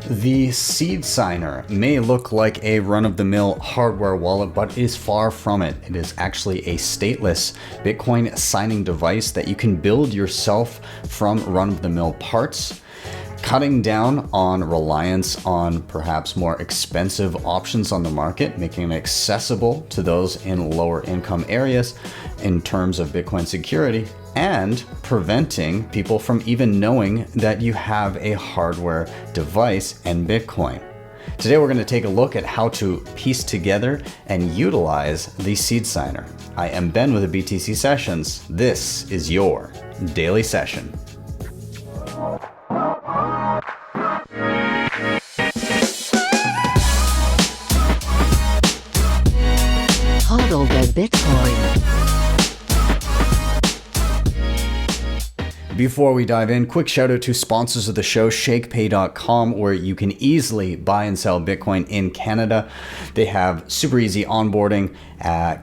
The Seedsigner may look like a run-of-the-mill hardware wallet, but is far from it. It is actually a stateless Bitcoin signing device that you can build yourself from run-of-the-mill parts, cutting down on reliance on perhaps more expensive options on the market, making it accessible to those in lower income areas in terms of Bitcoin security, and preventing people from even knowing that you have a hardware device and Bitcoin. Today we're going to take a look at how to piece together and utilize the Seedsigner. I am Ben with the BTC Sessions. This is your daily session. Hodl the Bitcoin. Before we dive in, quick shout out to sponsors of the show, Shakepay.com, where you can easily buy and sell Bitcoin in Canada. They have super easy onboarding,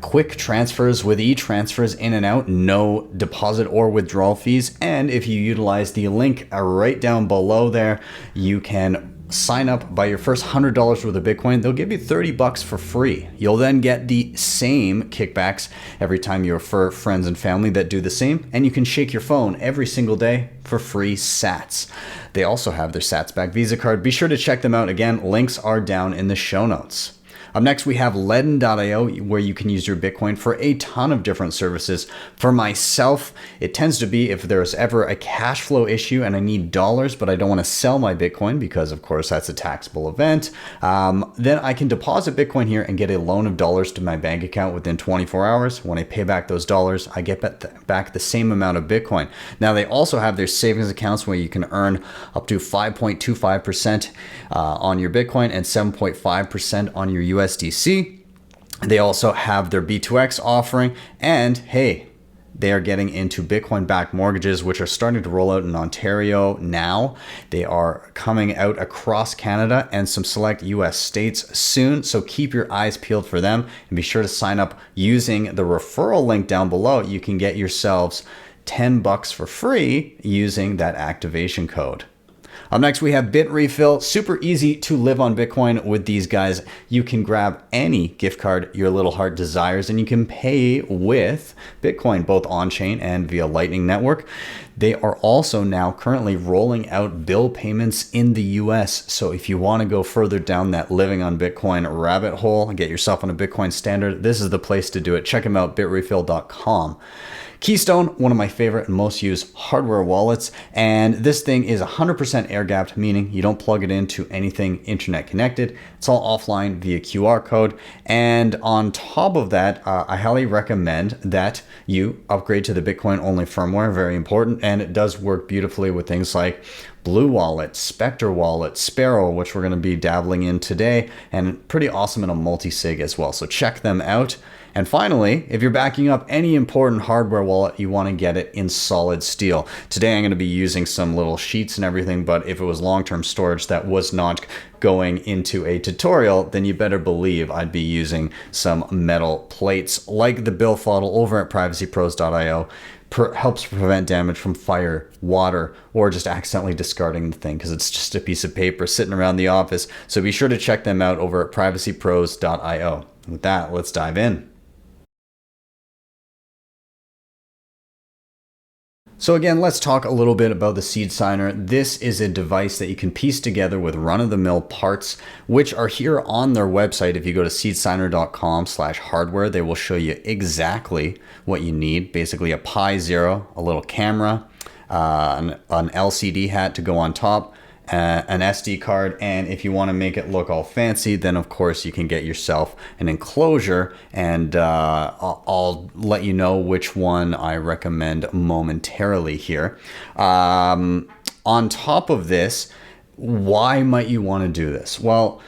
quick transfers with e-transfers in and out, no deposit or withdrawal fees. And if you utilize the link right down below there, you can sign up. By your first $100 worth of Bitcoin, they'll give you $30 for free. You'll then get the same kickbacks every time you refer friends and family that do the same, and you can shake your phone every single day for free sats. They also have their sats back Visa card. Be sure to check them out. Again, links are down in the show notes. Up next, we have LEDN.io, where you can use your Bitcoin for a ton of different services. For myself, it tends to be if there's ever a cash flow issue and I need dollars, but I don't want to sell my Bitcoin because, of course, that's a taxable event, then I can deposit Bitcoin here and get a loan of dollars to my bank account within 24 hours. When I pay back those dollars, I get back the same amount of Bitcoin. Now, they also have their savings accounts where you can earn up to 5.25% on your Bitcoin and 7.5% on your USDC. They also have their B2X offering, and hey, they are getting into Bitcoin-backed mortgages, which are starting to roll out in Ontario now. They are coming out across Canada and some select US states soon, so keep your eyes peeled for them and be sure to sign up using the referral link down below. You can get yourselves $10 for free using that activation code. Up next, we have Bitrefill. Super easy to live on Bitcoin with these guys. You can grab any gift card your little heart desires, and you can pay with Bitcoin, both on-chain and via Lightning Network. They are also now currently rolling out bill payments in the US. So if you want to go further down that living on Bitcoin rabbit hole and get yourself on a Bitcoin standard, this is the place to do it. Check them out, bitrefill.com. Keystone, one of my favorite and most used hardware wallets, and this thing is 100% air gapped, meaning you don't plug it into anything internet connected. It's all offline via QR code, and on top of that, I highly recommend that you upgrade to the Bitcoin only firmware, very important, and it does work beautifully with things like Blue Wallet, Spectre Wallet, Sparrow, which we're going to be dabbling in today, and pretty awesome in a multi-sig as well, so check them out. And finally, if you're backing up any important hardware wallet, you want to get it in solid steel. Today I'm going to be using some little sheets and everything, but if it was long-term storage that was not going into a tutorial, then you better believe I'd be using some metal plates like the BillFodl over at privacypros.io. Helps prevent damage from fire, water, or just accidentally discarding the thing because it's just a piece of paper sitting around the office. So be sure to check them out over at privacypros.io. With that, let's dive in. So again, let's talk a little bit about the Seedsigner. This is a device that you can piece together with run-of-the-mill parts, which are here on their website. If you go to seedsigner.com/hardware, they will show you exactly what you need. Basically a Pi Zero, a little camera, an LCD hat to go on top, an SD card, and if you want to make it look all fancy, then of course you can get yourself an enclosure, and I'll let you know which one I recommend momentarily here. On top of this, why might you want to do this? Well,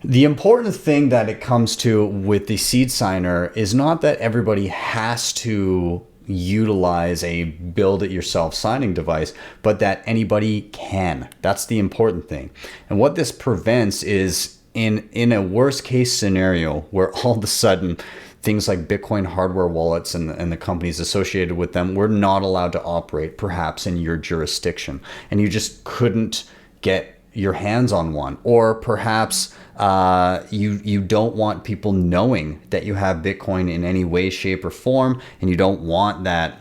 the important thing that it comes to with the Seedsigner is not that everybody has to utilize a build it yourself signing device, but that anybody can. That's the important thing. And what this prevents is in a worst case scenario where all of a sudden things like Bitcoin hardware wallets and the companies associated with them were not allowed to operate perhaps in your jurisdiction, and you just couldn't get your hands on one, or perhaps you don't want people knowing that you have Bitcoin in any way, shape, or form, and you don't want that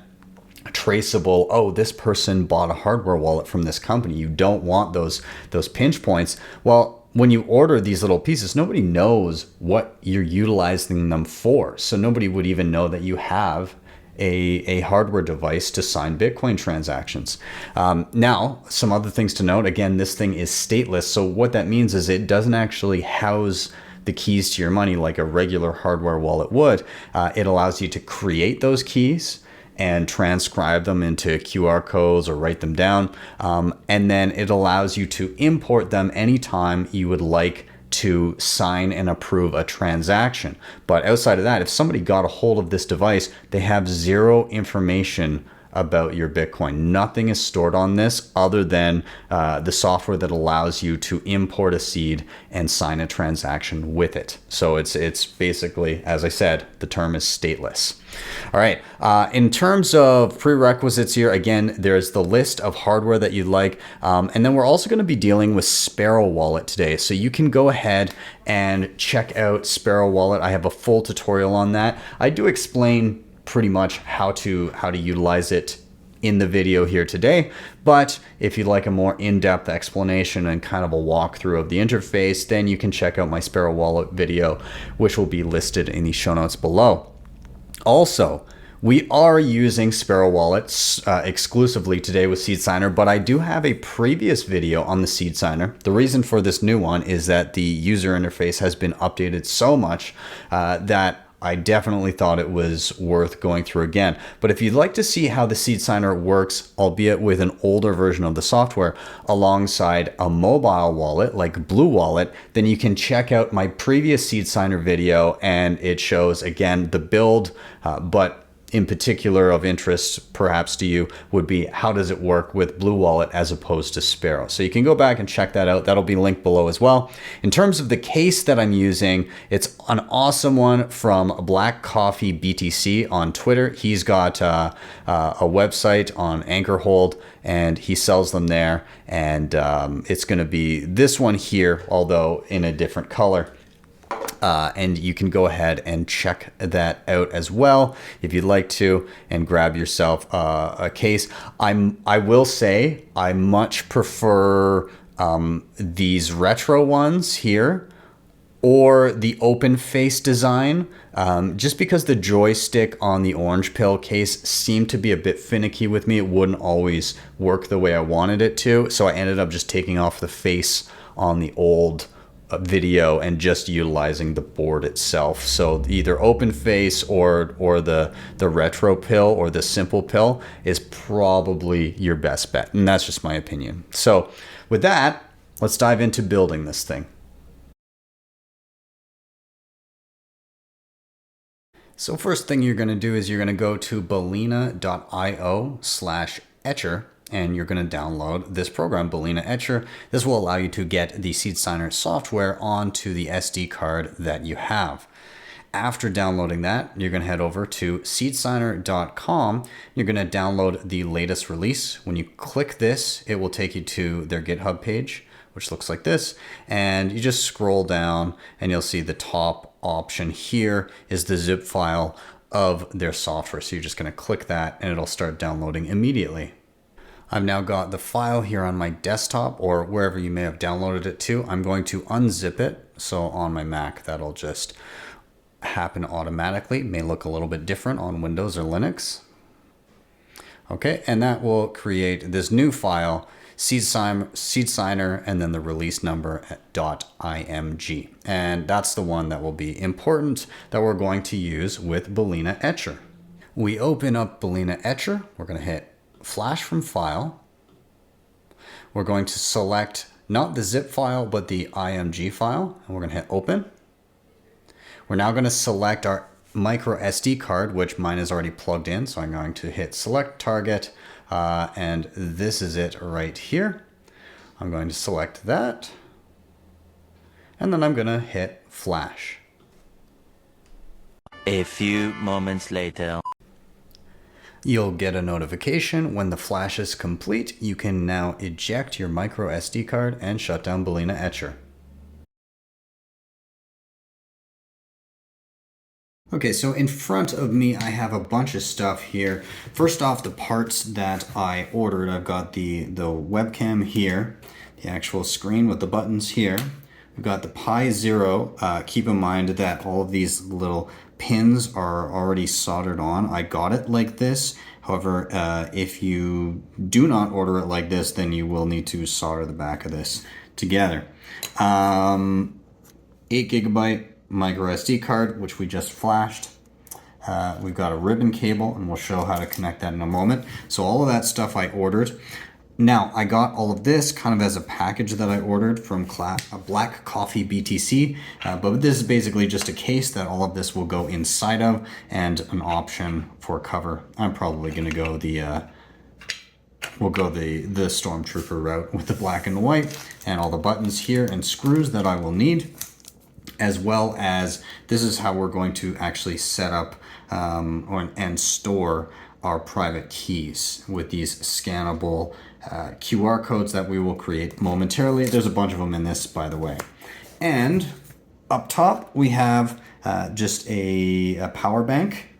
traceable, oh, this person bought a hardware wallet from this company. You don't want those pinch points. Well, when you order these little pieces, nobody knows what you're utilizing them for. So nobody would even know that you have a hardware device to sign Bitcoin transactions. Now, some other things to note. Again, this thing is stateless. So what that means is it doesn't actually house the keys to your money like a regular hardware wallet would. It allows you to create those keys and transcribe them into QR codes or write them down. And then it allows you to import them anytime you would like to sign and approve a transaction. But outside of that, if somebody got a hold of this device, they have zero information about your Bitcoin. Nothing is stored on this other than the software that allows you to import a seed and sign a transaction with it. So it's basically, as I said, the term is stateless. All right. In terms of prerequisites here, again, there's the list of hardware that you'd like. And then we're also going to be dealing with Sparrow Wallet today. So you can go ahead and check out Sparrow Wallet. I have a full tutorial on that. I do explain pretty much how to utilize it in the video here today. But if you'd like a more in-depth explanation and kind of a walkthrough of the interface, then you can check out my Sparrow Wallet video, which will be listed in the show notes below. Also, we are using Sparrow Wallet exclusively today with Seedsigner, but I do have a previous video on the Seedsigner. The reason for this new one is that the user interface has been updated so much that I definitely thought it was worth going through again. But if you'd like to see how the Seedsigner works, albeit with an older version of the software, alongside a mobile wallet like Blue Wallet, then you can check out my previous Seedsigner video, and it shows, again, the build, but in particular of interest perhaps to you would be how does it work with Blue Wallet as opposed to Sparrow. So you can go back and check that out. That'll be linked below as well. In terms of the case that I'm using, it's an awesome one from Black Coffee BTC on Twitter. He's got a website on Anchorhold and he sells them there. And it's going to be this one here, although in a different color. And you can go ahead and check that out as well if you'd like to, and grab yourself a case. I will say I much prefer these retro ones here or the open face design, just because the joystick on the orange pill case seemed to be a bit finicky with me. It wouldn't always work the way I wanted it to, so I ended up just taking off the face on the old video and just utilizing the board itself. So either open face or the retro pill or the simple pill is probably your best bet, and that's just my opinion. So with that, let's dive into building this thing. So first thing you're going to do is you're going to go to balena.io/etcher, and you're going to download this program, Balena Etcher. This will allow you to get the Seedsigner software onto the SD card that you have. After downloading that, you're going to head over to seedsigner.com. You're going to download the latest release. When you click this, it will take you to their GitHub page, which looks like this. And you just scroll down and you'll see the top option here is the zip file of their software. So you're just going to click that and it'll start downloading immediately. I've now got the file here on my desktop or wherever you may have downloaded it to. I'm going to unzip it. So on my Mac, that'll just happen automatically. It may look a little bit different on Windows or Linux. Okay, and that will create this new file, Seedsigner, and then the release number .img. And that's the one that will be important that we're going to use with Balena Etcher. We open up Balena Etcher. We're going to hit Flash from File. We're going to select not the zip file, but the IMG file, and we're going to hit Open. We're now going to select our micro SD card, which mine is already plugged in, so I'm going to hit Select Target, and this is it right here. I'm going to select that, and then I'm going to hit Flash. A few moments later. You'll get a notification when the flash is complete. You can now eject your micro SD card and shut down Balena Etcher. Okay, so in front of me, I have a bunch of stuff here. First off, the parts that I ordered. I've got the webcam here, the actual screen with the buttons here. We've got the Pi Zero. Keep in mind that all of these little pins are already soldered on. I got it like this. However, if you do not order it like this, then you will need to solder the back of this together. 8GB micro SD card, which we just flashed. We've got a ribbon cable, and we'll show how to connect that in a moment. So all of that stuff I ordered. Now, I got all of this kind of as a package that I ordered from Black Coffee BTC, but this is basically just a case that all of this will go inside of, and an option for cover. I'm probably going to go we'll go the Stormtrooper route with the black and the white, and all the buttons here and screws that I will need, as well as this is how we're going to actually set up and store our private keys with these scannable QR codes that we will create momentarily. There's a bunch of them in this, by the way. And up top, we have just a power bank.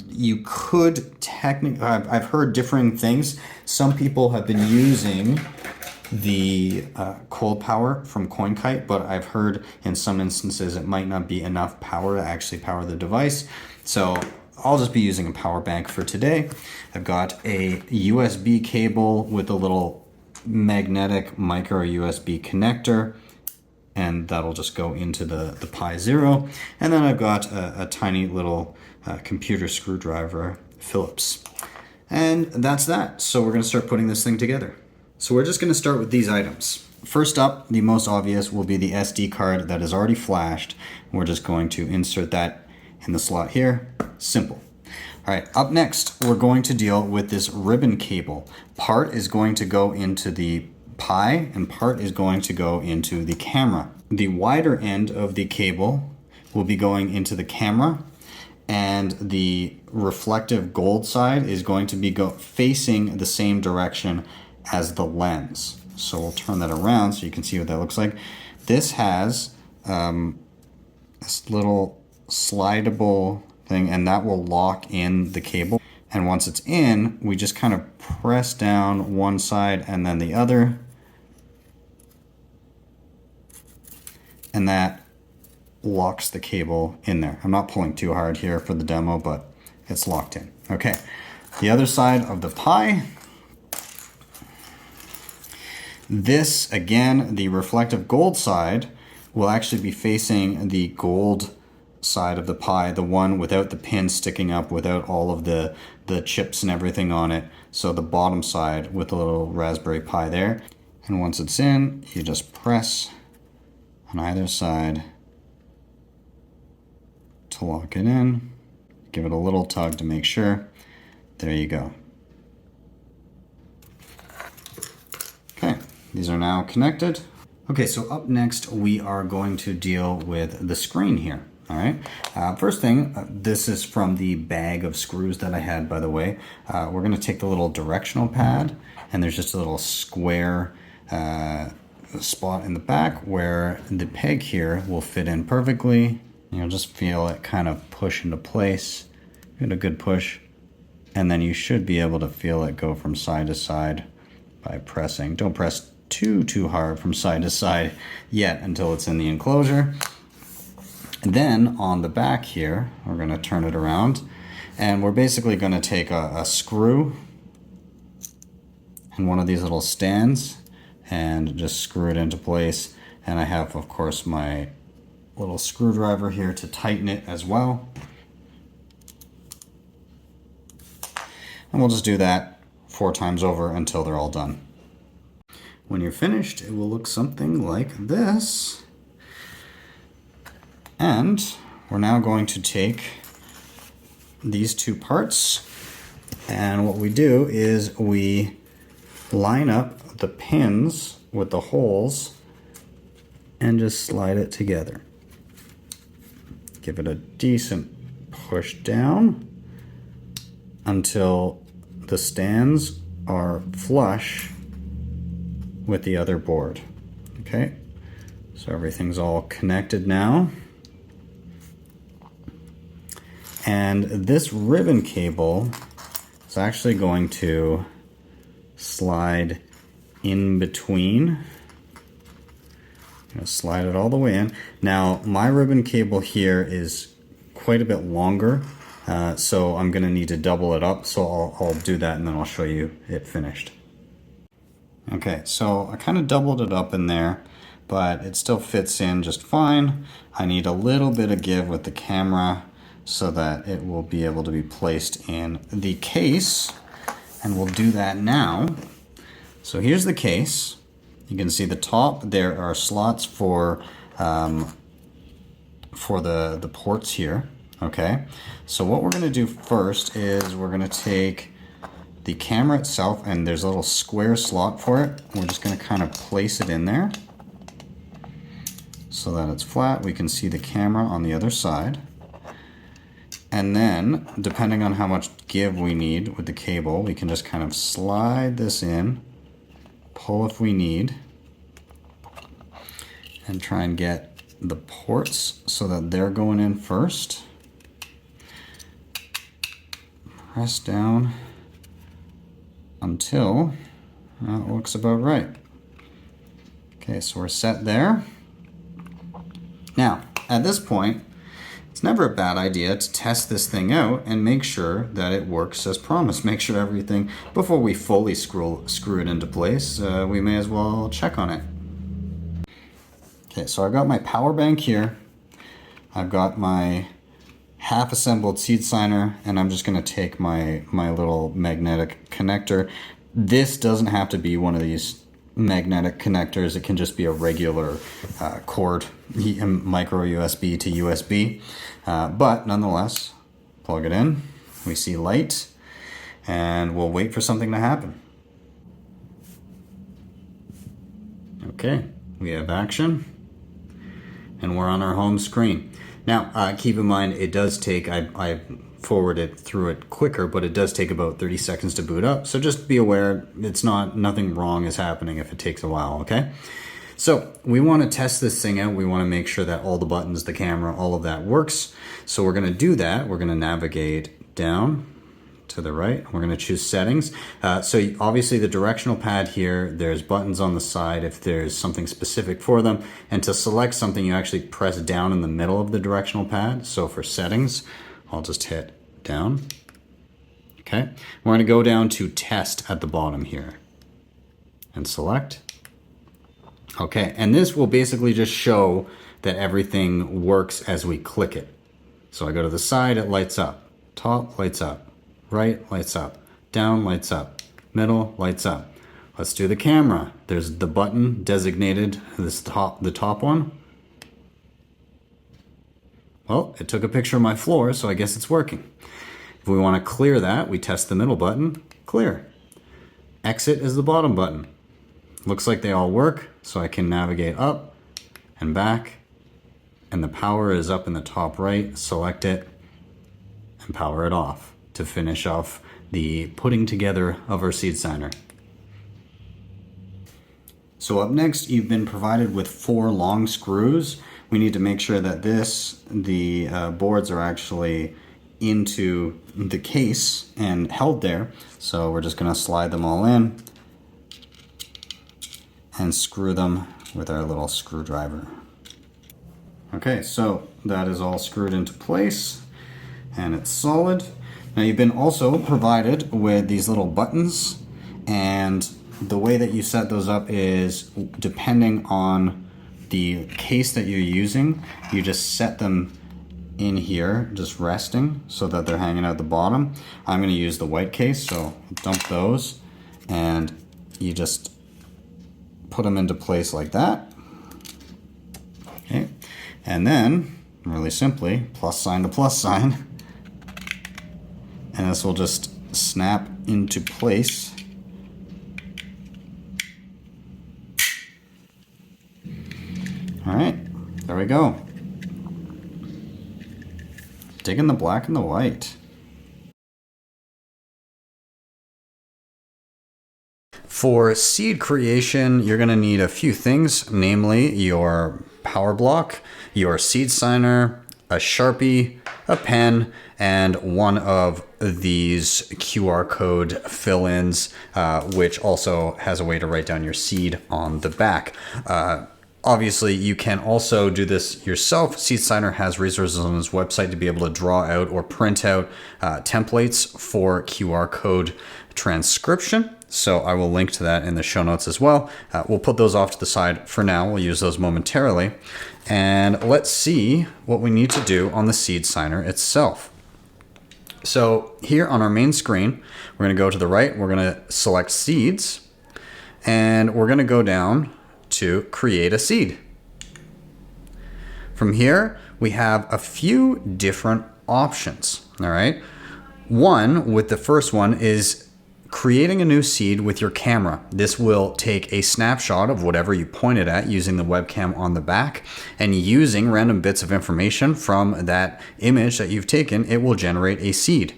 You could technically, I've heard differing things. Some people have been using the cold power from CoinKite, but I've heard in some instances it might not be enough power to actually power the device. So I'll just be using a power bank for today. I've got a USB cable with a little magnetic micro USB connector, and that'll just go into the Pi Zero. And then I've got a tiny little computer screwdriver Phillips. And that's that. So we're gonna start putting this thing together. So we're just gonna start with these items. First up, the most obvious will be the SD card that is already flashed. We're just going to insert that in the slot here. Simple. All right, up next, we're going to deal with this ribbon cable. Part is going to go into the Pi, and part is going to go into the camera. The wider end of the cable will be going into the camera, and the reflective gold side is going to be facing the same direction as the lens. So we'll turn that around so you can see what that looks like. This has this little slidable thing, and that will lock in the cable. And once it's in, we just kind of press down one side and then the other, and that locks the cable in there. I'm not pulling too hard here for the demo, but it's locked in. Okay, the other side of the Pi. This, again, the reflective gold side will actually be facing the gold side of the Pi, the one without the pin sticking up, without all of the chips and everything on it. So the bottom side with the little Raspberry Pi there. And once it's in, you just press on either side to lock it in. Give it a little tug to make sure. There you go. Okay, these are now connected. Okay, so up next we are going to deal with the screen here. All right, first thing, this is from the bag of screws that I had, by the way. We're gonna take the little directional pad, and there's just a little square spot in the back where the peg here will fit in perfectly. You'll just feel it kind of push into place. Get a good push, and then you should be able to feel it go from side to side by pressing. Don't press too hard from side to side yet until it's in the enclosure. And then on the back here, we're going to turn it around, and we're basically going to take a screw and one of these little stands and just screw it into place. And I have, of course, my little screwdriver here to tighten it as well. And we'll just do that 4 times over until they're all done. When you're finished, it will look something like this. And we're now going to take these 2 parts, and what we do is we line up the pins with the holes and just slide it together. Give it a decent push down until the stands are flush with the other board. Okay, so everything's all connected now. And this ribbon cable is actually going to slide in between. I'm going to slide it all the way in. Now, my ribbon cable here is quite a bit longer, so I'm going to need to double it up. So I'll do that and then I'll show you it finished. Okay, so I kind of doubled it up in there, but it still fits in just fine. I need a little bit of give with the camera so that it will be able to be placed in the case, and we'll do that now. So here's the case. You can see the top, there are slots for the ports here, okay? So what we're gonna do first is we're gonna take the camera itself, and there's a little square slot for it. We're just gonna kind of place it in there so that it's flat. We can see the camera on the other side. And then, depending on how much give we need with the cable, we can just kind of slide this in, pull if we need, and try and get the ports so that they're going in first. Press down until it looks about right. Okay, so we're set there. Now, at this point, it's never a bad idea to test this thing out and make sure that it works as promised. Make sure everything, before we fully screw it into place, we may as well check on it. Okay, so I've got my power bank here. I've got my half-assembled Seedsigner, and I'm just going to take my little magnetic connector. This doesn't have to be one of these magnetic connectors. It can just be a regular cord, micro USB to USB. But nonetheless, plug it in. We see light, and we'll wait for something to happen. Okay, we have action, and we're on our home screen. Now, keep in mind, it does take, I forwarded through it quicker, but it does take about 30 seconds to boot up. So just be aware, nothing wrong is happening if it takes a while, okay? So we want to test this thing out. We want to make sure that all the buttons, the camera, all of that works. So we're going to do that. We're going to navigate down to the right. We're going to choose settings. So obviously the directional pad here, there's buttons on the side if there's something specific for them. And to select something, you actually press down in the middle of the directional pad. So for settings, I'll just hit down. Okay. We're going to go down to test at the bottom here and select. Okay. And this will basically just show that everything works as we click it. So I go to the side, it lights up. Top lights up. Right lights up. Down lights up. Middle lights up. Let's do the camera. There's the button designated, the top one. Well, it took a picture of my floor, so I guess it's working. If we want to clear that, we test the middle button, clear. Exit is the bottom button. Looks like they all work, so I can navigate up and back, and the power is up in the top right. Select it and power it off to finish off the putting together of our Seedsigner. So up next, you've been provided with 4 long screws. We need to make sure that the boards are actually into the case and held there. So we're just going to slide them all in and screw them with our little screwdriver. Okay, so that is all screwed into place and it's solid. Now you've been also provided with these little buttons, and the way that you set those up is depending on the case that you're using, you just set them in here, just resting so that they're hanging out the bottom. I'm going to use the white case, so dump those and you just put them into place like that. Okay, and then really simply plus sign to plus sign, and this will just snap into place. All right, there we go. Digging the black and the white. For seed creation, you're going to need a few things, namely your power block, your seed signer, a Sharpie, a pen, and one of these QR code fill-ins, which also has a way to write down your seed on the back. Obviously, you can also do this yourself. Seedsigner has resources on his website to be able to draw out or print out templates for QR code transcription. So I will link to that in the show notes as well. We'll put those off to the side for now. We'll use those momentarily. And let's see what we need to do on the Seedsigner itself. So here on our main screen, we're going to go to the right. We're going to select seeds, and we're going to go down to create a seed. From here, we have a few different options. All right. One with the first one is creating a new seed with your camera. This will take a snapshot of whatever you pointed at using the webcam on the back, and using random bits of information from that image that you've taken, it will generate a seed.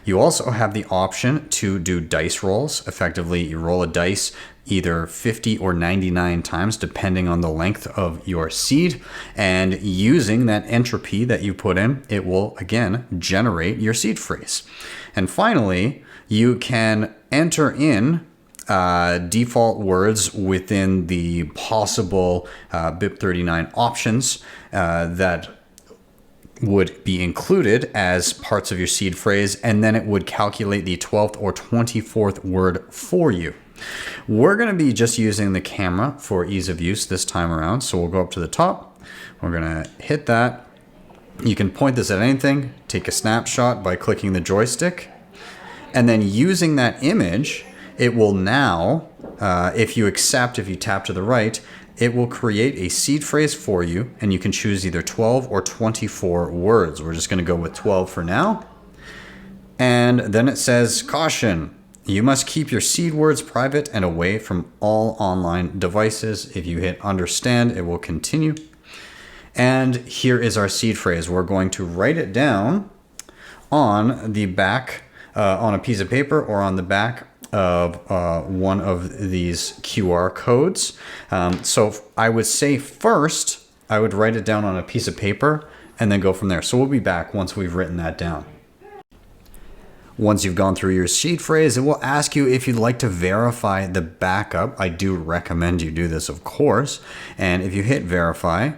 You also have the option to do dice rolls. Effectively, you roll a dice either 50 or 99 times, depending on the length of your seed. And using that entropy that you put in, it will, again, generate your seed phrase. And finally, you can enter in default words within the possible BIP39 options that would be included as parts of your seed phrase, and then it would calculate the 12th or 24th word for you. We're going to be just using the camera for ease of use this time around. So we'll go up to the top. We're going to hit that. You can point this at anything, take a snapshot by clicking the joystick, and then using that image, it will now, if you tap to the right, it will create a seed phrase for you, and you can choose either 12 or 24 words. We're just going to go with 12 for now. And then it says, caution, you must keep your seed words private and away from all online devices. If you hit understand, it will continue. And here is our seed phrase. We're going to write it down on the back, on a piece of paper, or on the back of one of these QR codes. So I would say first, I would write it down on a piece of paper and then go from there. So we'll be back once we've written that down. Once you've gone through your seed phrase, it will ask you if you'd like to verify the backup. I do recommend you do this, of course. And if you hit verify,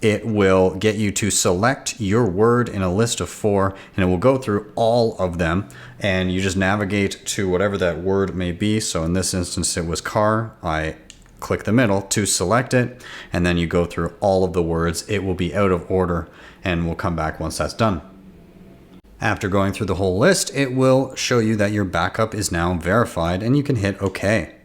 it will get you to select your word in a list of 4, and it will go through all of them, and you just navigate to whatever that word may be. So in this instance, it was car. I click the middle to select it, and then you go through all of the words. It will be out of order, and we'll come back once that's done. After going through the whole list, it will show you that your backup is now verified, and you can hit OK.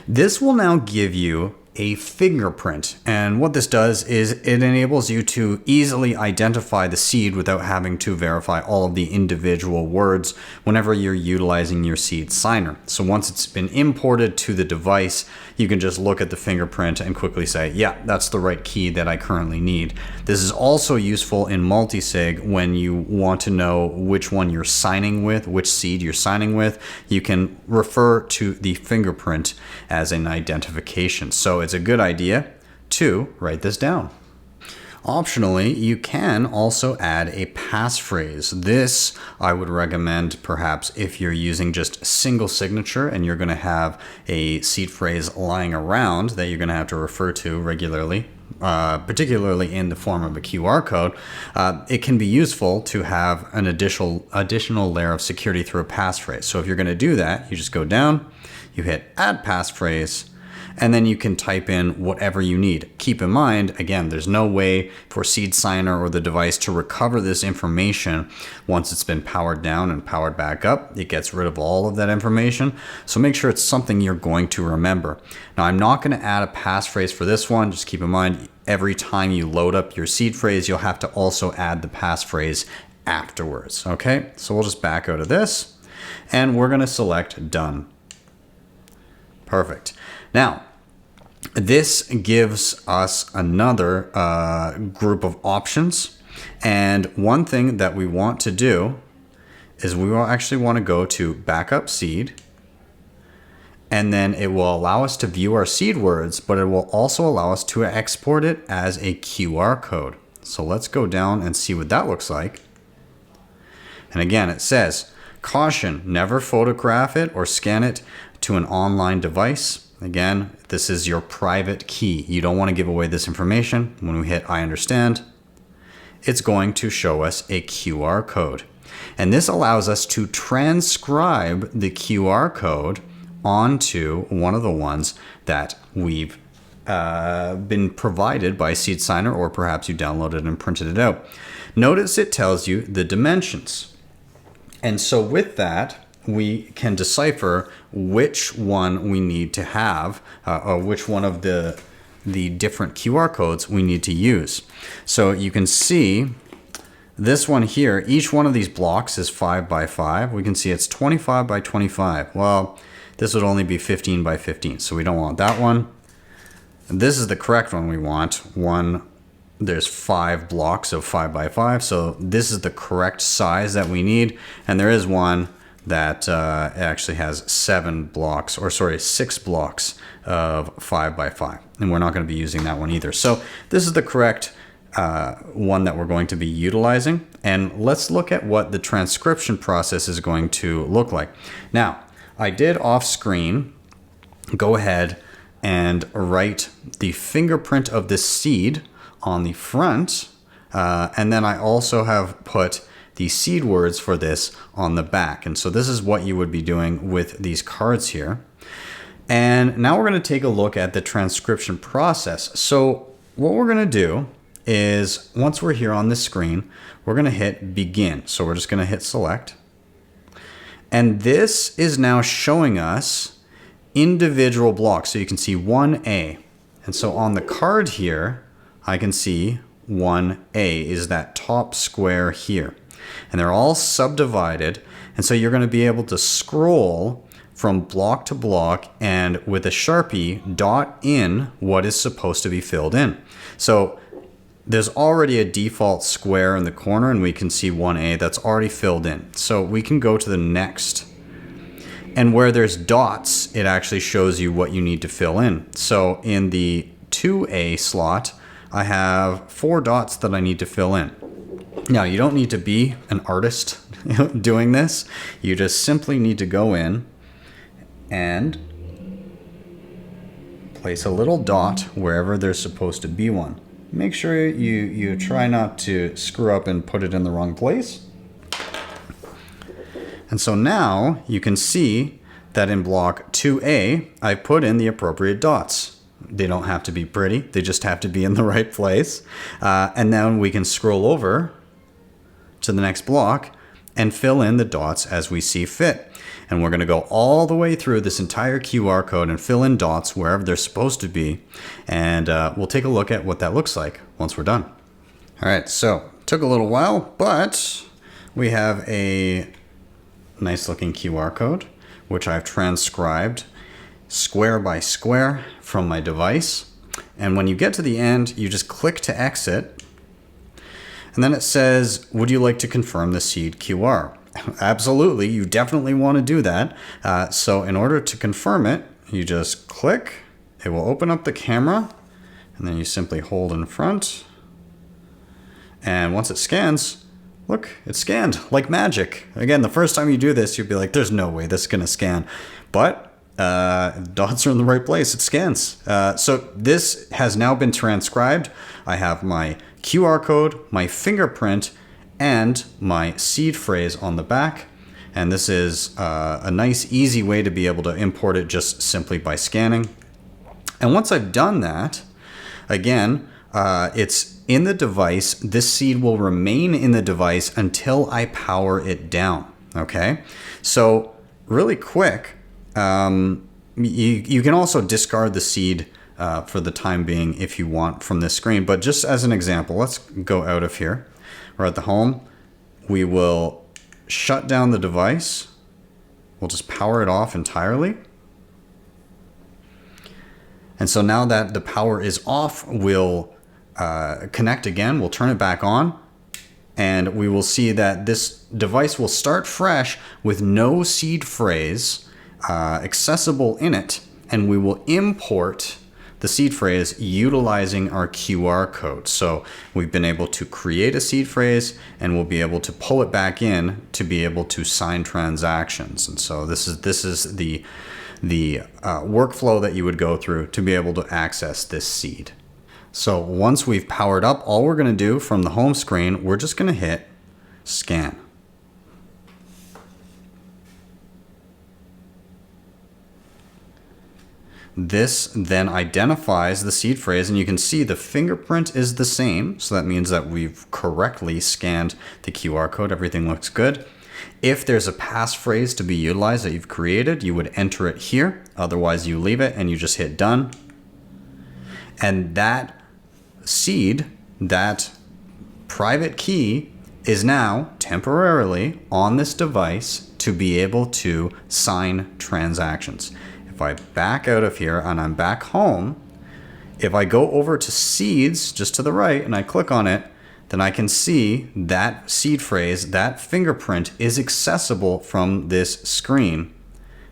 This will now give you a fingerprint, and what this does is it enables you to easily identify the seed without having to verify all of the individual words whenever you're utilizing your seed signer. So once it's been imported to the device, you can just look at the fingerprint and quickly say, yeah, that's the right key that I currently need. This is also useful in Multisig when you want to know which one you're signing with, which seed you're signing with. You can refer to the fingerprint as an identification. So it's a good idea to write this down. Optionally, you can also add a passphrase. This I would recommend perhaps if you're using just single signature and you're going to have a seed phrase lying around that you're going to have to refer to regularly, particularly in the form of a QR code. It can be useful to have an additional layer of security through a passphrase. So if you're going to do that, you just go down, you hit add passphrase, and then you can type in whatever you need. Keep in mind, again, there's no way for Seedsigner or the device to recover this information once it's been powered down and powered back up. It gets rid of all of that information. So make sure it's something you're going to remember. Now, I'm not going to add a passphrase for this one. Just keep in mind, every time you load up your seed phrase, you'll have to also add the passphrase afterwards. Okay, so we'll just back out of this, and we're going to select done. Perfect. Now, this gives us another group of options. And one thing that we want to do is we will actually want to go to backup seed. and then it will allow us to view our seed words, but it will also allow us to export it as a QR code. So let's go down and see what that looks like. And again, it says, caution, never photograph it or scan it to an online device. Again, this is your private key. You don't want to give away this information. When we hit I understand, it's going to show us a QR code. And this allows us to transcribe the QR code onto one of the ones that we've been provided by Seedsigner, or perhaps you downloaded and printed it out. Notice it tells you the dimensions. And so with that, we can decipher which one we need to have, or which one of the different QR codes we need to use. So you can see this one here, each one of these blocks is 5 by 5. We can see it's 25 by 25. Well, this would only be 15 by 15, so we don't want that one. This is the correct one we want. There's 5 blocks of 5 by 5, so this is the correct size that we need. And there is one that actually has 6 blocks of 5 by 5, and we're not going to be using that one either. So this is the correct one that we're going to be utilizing. And let's look at what the transcription process is going to look like. Now, I did off screen go ahead and write the fingerprint of the seed on the front, and then I also have put the seed words for this on the back. And so this is what you would be doing with these cards here. And now we're going to take a look at the transcription process. So what we're going to do is, once we're here on this screen, we're going to hit begin. So we're just going to hit select. And this is now showing us individual blocks. So you can see 1A. And so on the card here, I can see 1A is that top square here. And they're all subdivided. And so you're going to be able to scroll from block to block and with a Sharpie dot in what is supposed to be filled in. So there's already a default square in the corner, and we can see 1A that's already filled in. So we can go to the next. And where there's dots, it actually shows you what you need to fill in. So in the 2A slot, I have 4 dots that I need to fill in. Now, you don't need to be an artist doing this. You just simply need to go in and place a little dot wherever there's supposed to be one. Make sure you try not to screw up and put it in the wrong place. And so now you can see that in block 2A, I put in the appropriate dots. They don't have to be pretty. They just have to be in the right place. And then we can scroll over to the next block and fill in the dots as we see fit. And we're going to go all the way through this entire QR code and fill in dots wherever they're supposed to be. And we'll take a look at what that looks like once we're done. All right, so it took a little while, but we have a nice looking QR code, which I've transcribed square by square from my device. And when you get to the end, you just click to exit. And then it says, would you like to confirm the seed QR? Absolutely, you definitely want to do that. So in order to confirm it, you just click, it will open up the camera, and then you simply hold in front. And once it scans, look, it scanned like magic. Again, the first time you do this, you'll be like, there's no way this is going to scan. But dots are in the right place, it scans. So this has now been transcribed. I have my QR code, my fingerprint, and my seed phrase on the back. And this is a nice, easy way to be able to import it just simply by scanning. And once I've done that, again, it's in the device. This seed will remain in the device until I power it down. Okay, so really quick, you can also discard the seed for the time being if you want from this screen. But just as an example, let's go out of here. We're at the home. We will shut down the device. We'll just power it off entirely. And so now that the power is off, we'll connect again. We'll turn it back on. And we will see that this device will start fresh with no seed phrase accessible in it, and we will import the seed phrase utilizing our QR code. So we've been able to create a seed phrase, and we'll be able to pull it back in to be able to sign transactions. And so this is the workflow that you would go through to be able to access this seed. So once we've powered up, all we're going to do from the home screen, we're just going to hit scan. This then identifies the seed phrase, and you can see the fingerprint is the same. So that means that we've correctly scanned the QR code. Everything looks good. If there's a passphrase to be utilized that you've created, you would enter it here. Otherwise, you leave it and you just hit done. And that seed, that private key, is now temporarily on this device to be able to sign transactions. If I back out of here and I'm back home, if I go over to seeds just to the right and I click on it, then I can see that seed phrase, that fingerprint is accessible from this screen.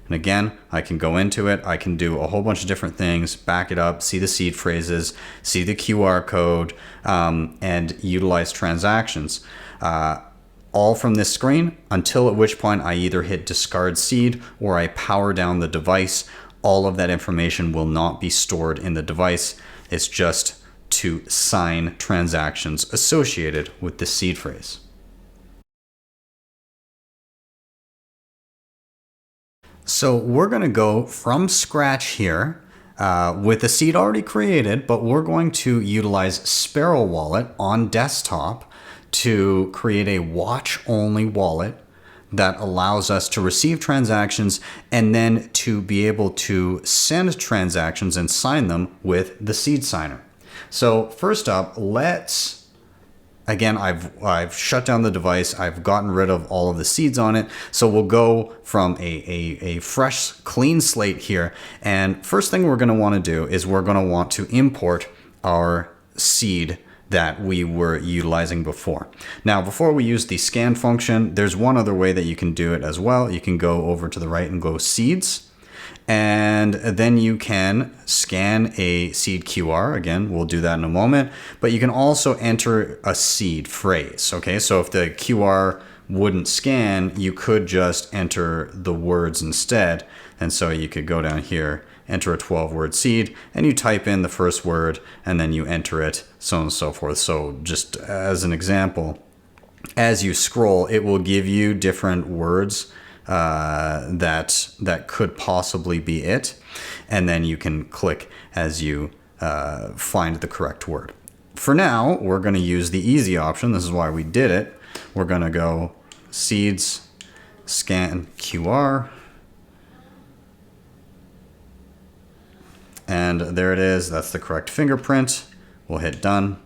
And again, I can go into it, I can do a whole bunch of different things, back it up, see the seed phrases, see the QR code, and utilize transactions. All from this screen, until at which point I either hit discard seed or I power down the device. All of that information will not be stored in the device. It's just to sign transactions associated with the seed phrase. So we're going to go from scratch here with the seed already created, but we're going to utilize Sparrow Wallet on desktop to create a watch-only wallet that allows us to receive transactions and then to be able to send transactions and sign them with the seed signer. So first up, again, I've shut down the device. I've gotten rid of all of the seeds on it. So we'll go from a fresh, clean slate here. And first thing we're going to want to do is we're going to want to import our seed that we were utilizing before. Now, before we use the scan function, there's one other way that you can do it as well. You can go over to the right and go seeds, and then you can scan a seed QR. Again, we'll do that in a moment, but you can also enter a seed phrase. Okay, so if the QR wouldn't scan, you could just enter the words instead. And so you could go down here, enter a 12-word seed, and you type in the first word, and then you enter it, so on and so forth. So just as an example, as you scroll, it will give you different words that could possibly be it, and then you can click as you find the correct word. For now, we're going to use the easy option. This is why we did it. We're going to go seeds, scan QR, and there it is. That's the correct fingerprint. We'll hit done.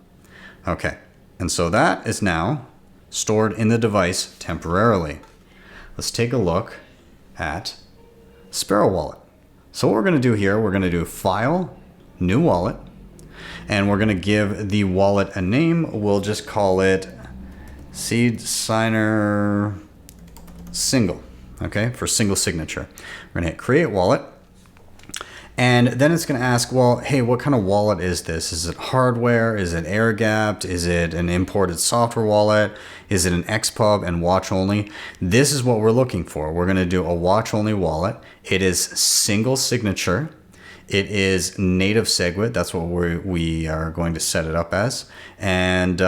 Okay, and so that is now stored in the device temporarily. Let's take a look at Sparrow Wallet. So what we're going to do here, we're going to do File, New Wallet, and we're going to give the wallet a name. We'll just call it Seedsigner Single, okay, for single signature. We're going to hit Create Wallet. And then it's going to ask, well, hey, what kind of wallet is this? Is it hardware? Is it air-gapped? Is it an imported software wallet? Is it an XPub and watch only? This is what we're looking for. We're going to do a watch only wallet. It is single signature. It is native SegWit. That's what we are going to set it up as. And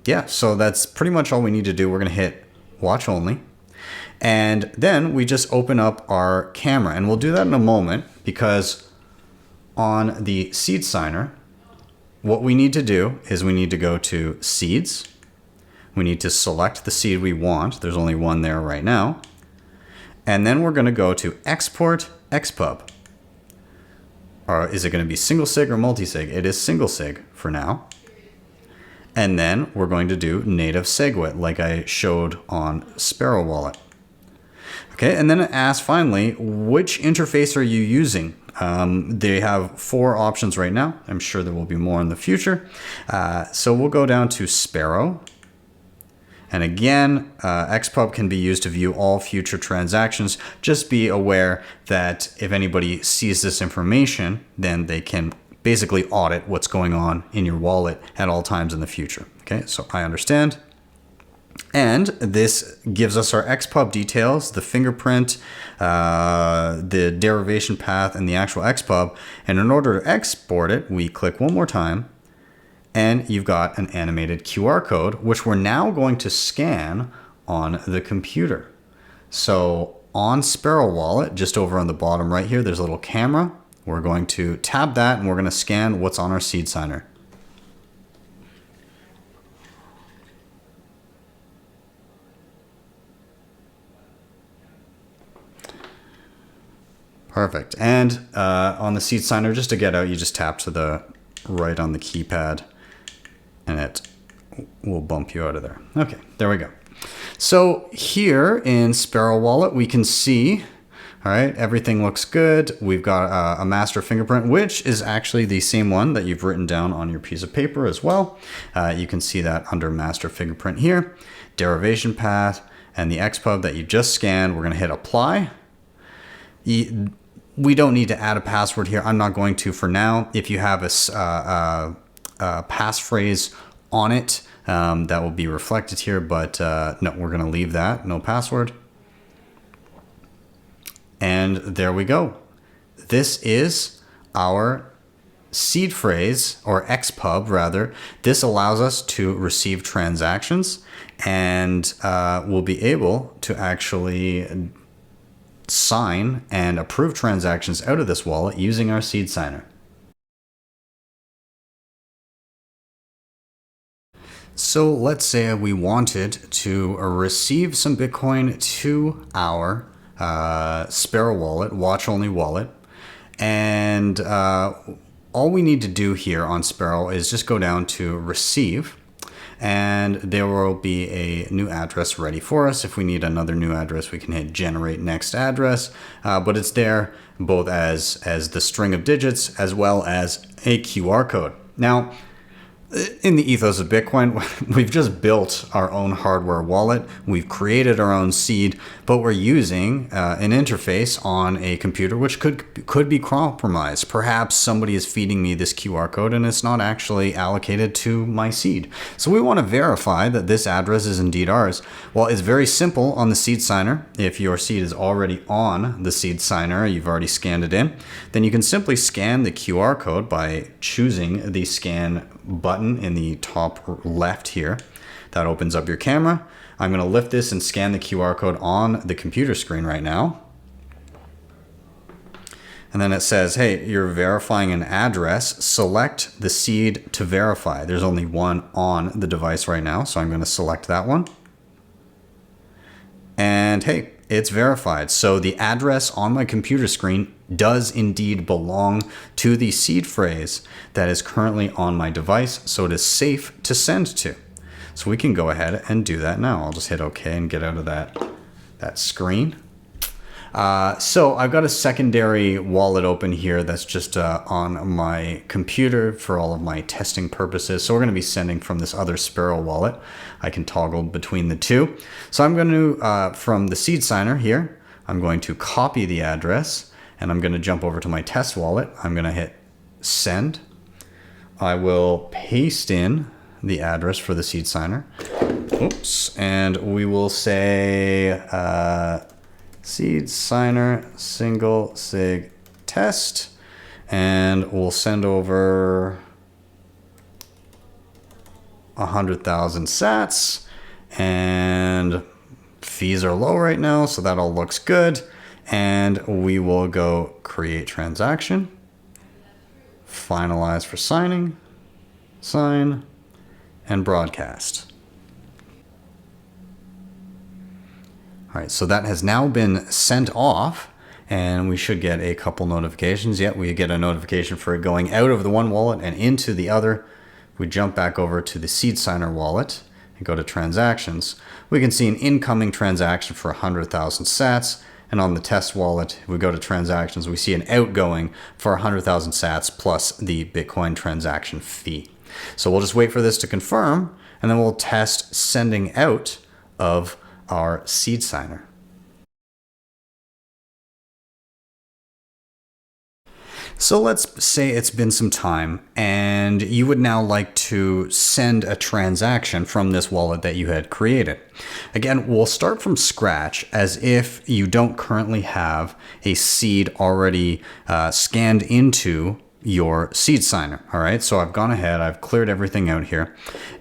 yeah, so that's pretty much all we need to do. We're going to hit watch only. And then we just open up our camera, and we'll do that in a moment, because on the seed signer, what we need to do is we need to go to seeds. We need to select the seed we want. There's only one there right now. And then we're going to go to export XPub. Or is it going to be single sig or multisig? It is single sig for now. And then we're going to do native SegWit like I showed on Sparrow Wallet. Okay, and then it asks finally, which interface are you using? They have 4 options right now. I'm sure there will be more in the future. So we'll go down to Sparrow, And again, XPub can be used to view all future transactions. Just be aware that if anybody sees this information, then they can basically audit what's going on in your wallet at all times in the future. Okay, so I understand. And this gives us our XPub details, the fingerprint, the derivation path, and the actual XPub. And in order to export it, we click one more time, and you've got an animated QR code, which we're now going to scan on the computer. So on Sparrow Wallet, just over on the bottom right here, there's a little camera. We're going to tab that, and we're going to scan what's on our Seedsigner. Perfect. And on the Seedsigner, just to get out, you just tap to the right on the keypad, and it will bump you out of there. Okay, there we go. So here in Sparrow Wallet, we can see, all right, everything looks good. We've got a master fingerprint, which is actually the same one that you've written down on your piece of paper as well. You can see that under master fingerprint here, derivation path, and the XPub that you just scanned. We're going to hit apply. We don't need to add a password here. I'm not going to for now. If you have a passphrase on it, that will be reflected here, but no, we're going to leave that, no password. And there we go. This is our seed phrase, or XPub rather. This allows us to receive transactions, and we'll be able to actually sign and approve transactions out of this wallet using our Seedsigner. So let's say we wanted to receive some Bitcoin to our Sparrow Wallet, watch-only wallet, and all we need to do here on Sparrow is just go down to receive, and there will be a new address ready for us. If we need another new address, we can hit generate next address, but it's there both as the string of digits as well as a QR code. Now, in the ethos of Bitcoin, we've just built our own hardware wallet. We've created our own seed, but we're using an interface on a computer which could be compromised. Perhaps somebody is feeding me this QR code and it's not actually allocated to my seed. So we want to verify that this address is indeed ours. Well, it's very simple on the Seedsigner. If your seed is already on the Seedsigner, you've already scanned it in, then you can simply scan the QR code by choosing the scan button in the top left here. That opens up your camera. I'm going to lift this and scan the QR code on the computer screen right now. And then it says, hey, you're verifying an address. Select the seed to verify. There's only one on the device right now, so I'm going to select that one. And hey, it's verified. So the address on my computer screen does indeed belong to the seed phrase that is currently on my device, so it is safe to send to. So we can go ahead and do that now. I'll just hit OK and get out of that screen. So I've got a secondary wallet open here that's just on my computer for all of my testing purposes. So we're going to be sending from this other Sparrow wallet. I can toggle between the two. So I'm going to, from the Seedsigner here, I'm going to copy the address, and I'm going to jump over to my test wallet. I'm going to hit send. I will paste in the address for the Seedsigner. Oops. And we will say Seedsigner single sig test, and we'll send over 100,000 sats, and fees are low right now, so that all looks good. And we will go create transaction, finalize for signing, sign, and broadcast. All right, so that has now been sent off, and we should get a couple notifications. Yet we get a notification for it going out of the one wallet and into the other. If we jump back over to the Seedsigner wallet and go to transactions, we can see an incoming transaction for 100,000 sats. And on the test wallet, if we go to transactions, we see an outgoing for 100,000 sats plus the Bitcoin transaction fee. So we'll just wait for this to confirm, and then we'll test sending out of our seed signer. So let's say it's been some time and you would now like to send a transaction from this wallet that you had created. Again, we'll start from scratch as if you don't currently have a seed already scanned into your seed signer. All right, so I've gone ahead, I've cleared everything out here.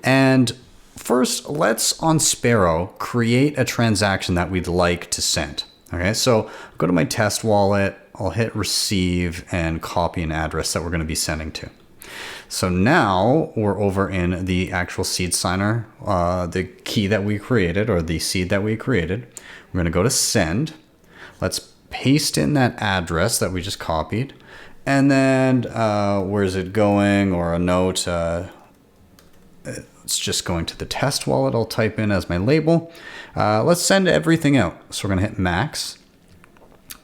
And first, let's on Sparrow create a transaction that we'd like to send. Okay, so go to my test wallet, I'll hit receive and copy an address that we're going to be sending to. So now we're over in the actual seed signer, the key that we created or the seed that we created. We're going to go to send. Let's paste in that address that we just copied. And then where's it going, or a note, it's just going to the test wallet. I'll type in as my label. Let's send everything out. So we're going to hit max.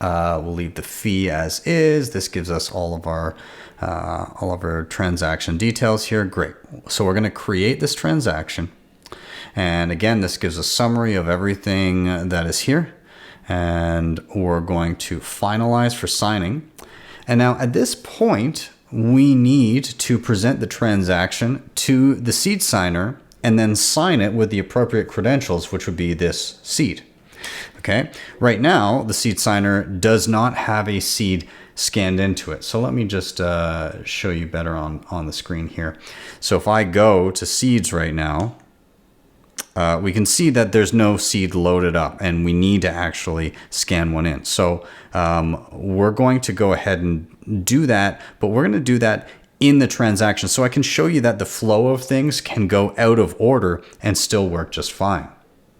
We'll leave the fee as is. This gives us all of our transaction details here. Great. So we're going to create this transaction. And again, this gives a summary of everything that is here. And we're going to finalize for signing. And now at this point, we need to present the transaction to the seed signer and then sign it with the appropriate credentials, which would be this seed. Okay, right now the seed signer does not have a seed scanned into it. So let me just show you better on the screen here. So if I go to seeds right now, we can see that there's no seed loaded up and we need to actually scan one in. So we're going to go ahead and do that, but we're going to do that in the transaction so I can show you that the flow of things can go out of order and still work just fine.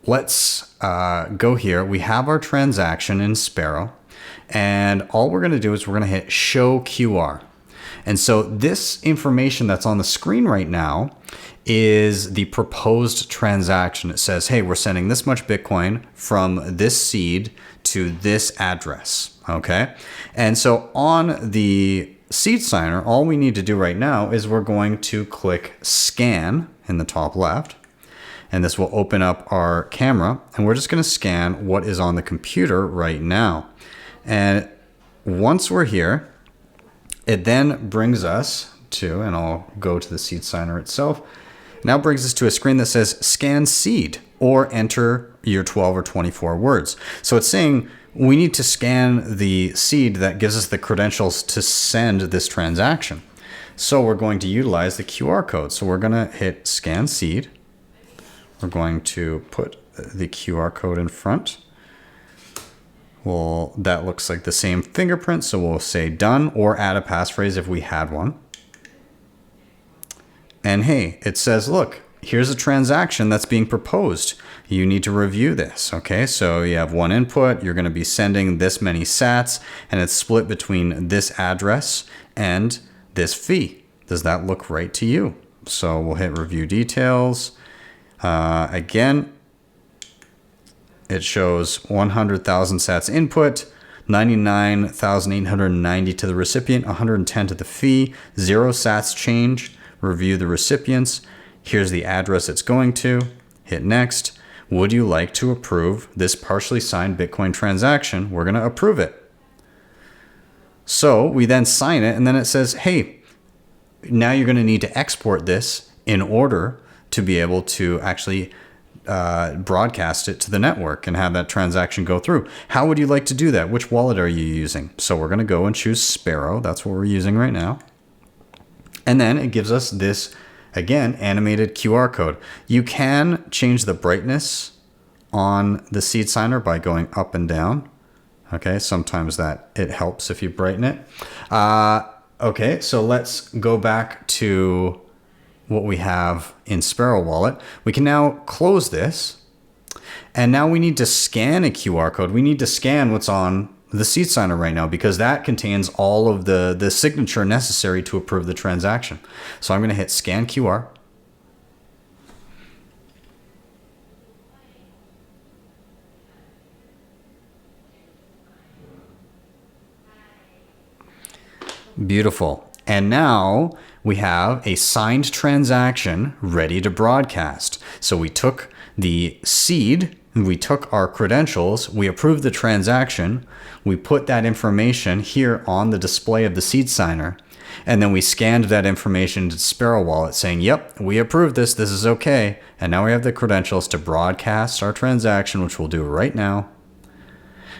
Let's go here. We have our transaction in Sparrow, and all we're going to do is we're going to hit show QR. And so this information that's on the screen right now is the proposed transaction. It says, hey, we're sending this much Bitcoin from this seed to this address. Okay. And so on the seed signer, all we need to do right now is we're going to click scan in the top left. And this will open up our camera, and we're just going to scan what is on the computer right now. And once we're here, it then brings us to, and I'll go to the seed signer itself, now brings us to a screen that says scan seed or enter your 12 or 24 words. So it's saying we need to scan the seed that gives us the credentials to send this transaction. So we're going to utilize the QR code. So we're going to hit scan seed. We're going to put the QR code in front. Well, that looks like the same fingerprint, so we'll say done or add a passphrase if we had one. And hey, it says, look, here's a transaction that's being proposed. You need to review this. Okay, so you have one input, you're going to be sending this many sats, and it's split between this address and this fee. Does that look right to you? So we'll hit review details. Again, it shows 100,000 sats input, 99,890 to the recipient, 110 to the fee, 0 sats change. Review the recipients. Here's the address it's going to. Hit next. Would you like to approve this partially signed Bitcoin transaction? We're going to approve it. So we then sign it, and then it says, hey, now you're going to need to export this in order to be able to actually broadcast it to the network and have that transaction go through. How would you like to do that? Which wallet are you using? So we're going to go and choose Sparrow. That's what we're using right now. And then it gives us this, again, animated QR code. You can change the brightness on the seed signer by going up and down. Okay, sometimes that it helps if you brighten it. Okay, so let's go back to what we have in Sparrow Wallet. We can now close this, and now we need to scan a QR code. We need to scan what's on the seed signer right now because that contains all of the signature necessary to approve the transaction. So I'm going to hit scan QR. Beautiful. And now we have a signed transaction ready to broadcast. So we took the seed, we took our credentials, we approved the transaction, we put that information here on the display of the Seedsigner, and then we scanned that information to Sparrow Wallet saying, yep, we approved this, this is okay. And now we have the credentials to broadcast our transaction, which we'll do right now.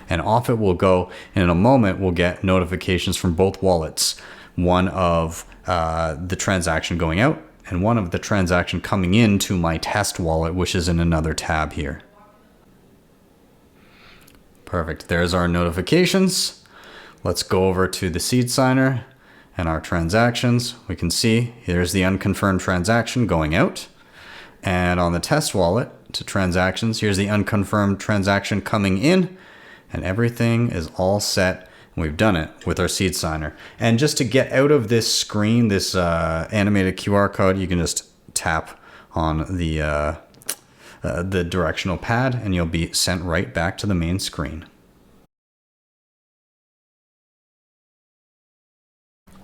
And off it will go. And in a moment, we'll get notifications from both wallets. One of the transaction going out and one of the transaction coming into my test wallet, which is in another tab here. Perfect. There's our notifications. Let's go over to the Seedsigner and our transactions. We can see here's the unconfirmed transaction going out. And on the test wallet to transactions, here's the unconfirmed transaction coming in. And everything is all set. We've done it with our Seedsigner. And just to get out of this screen, this animated QR code, you can just tap on the directional pad and you'll be sent right back to the main screen.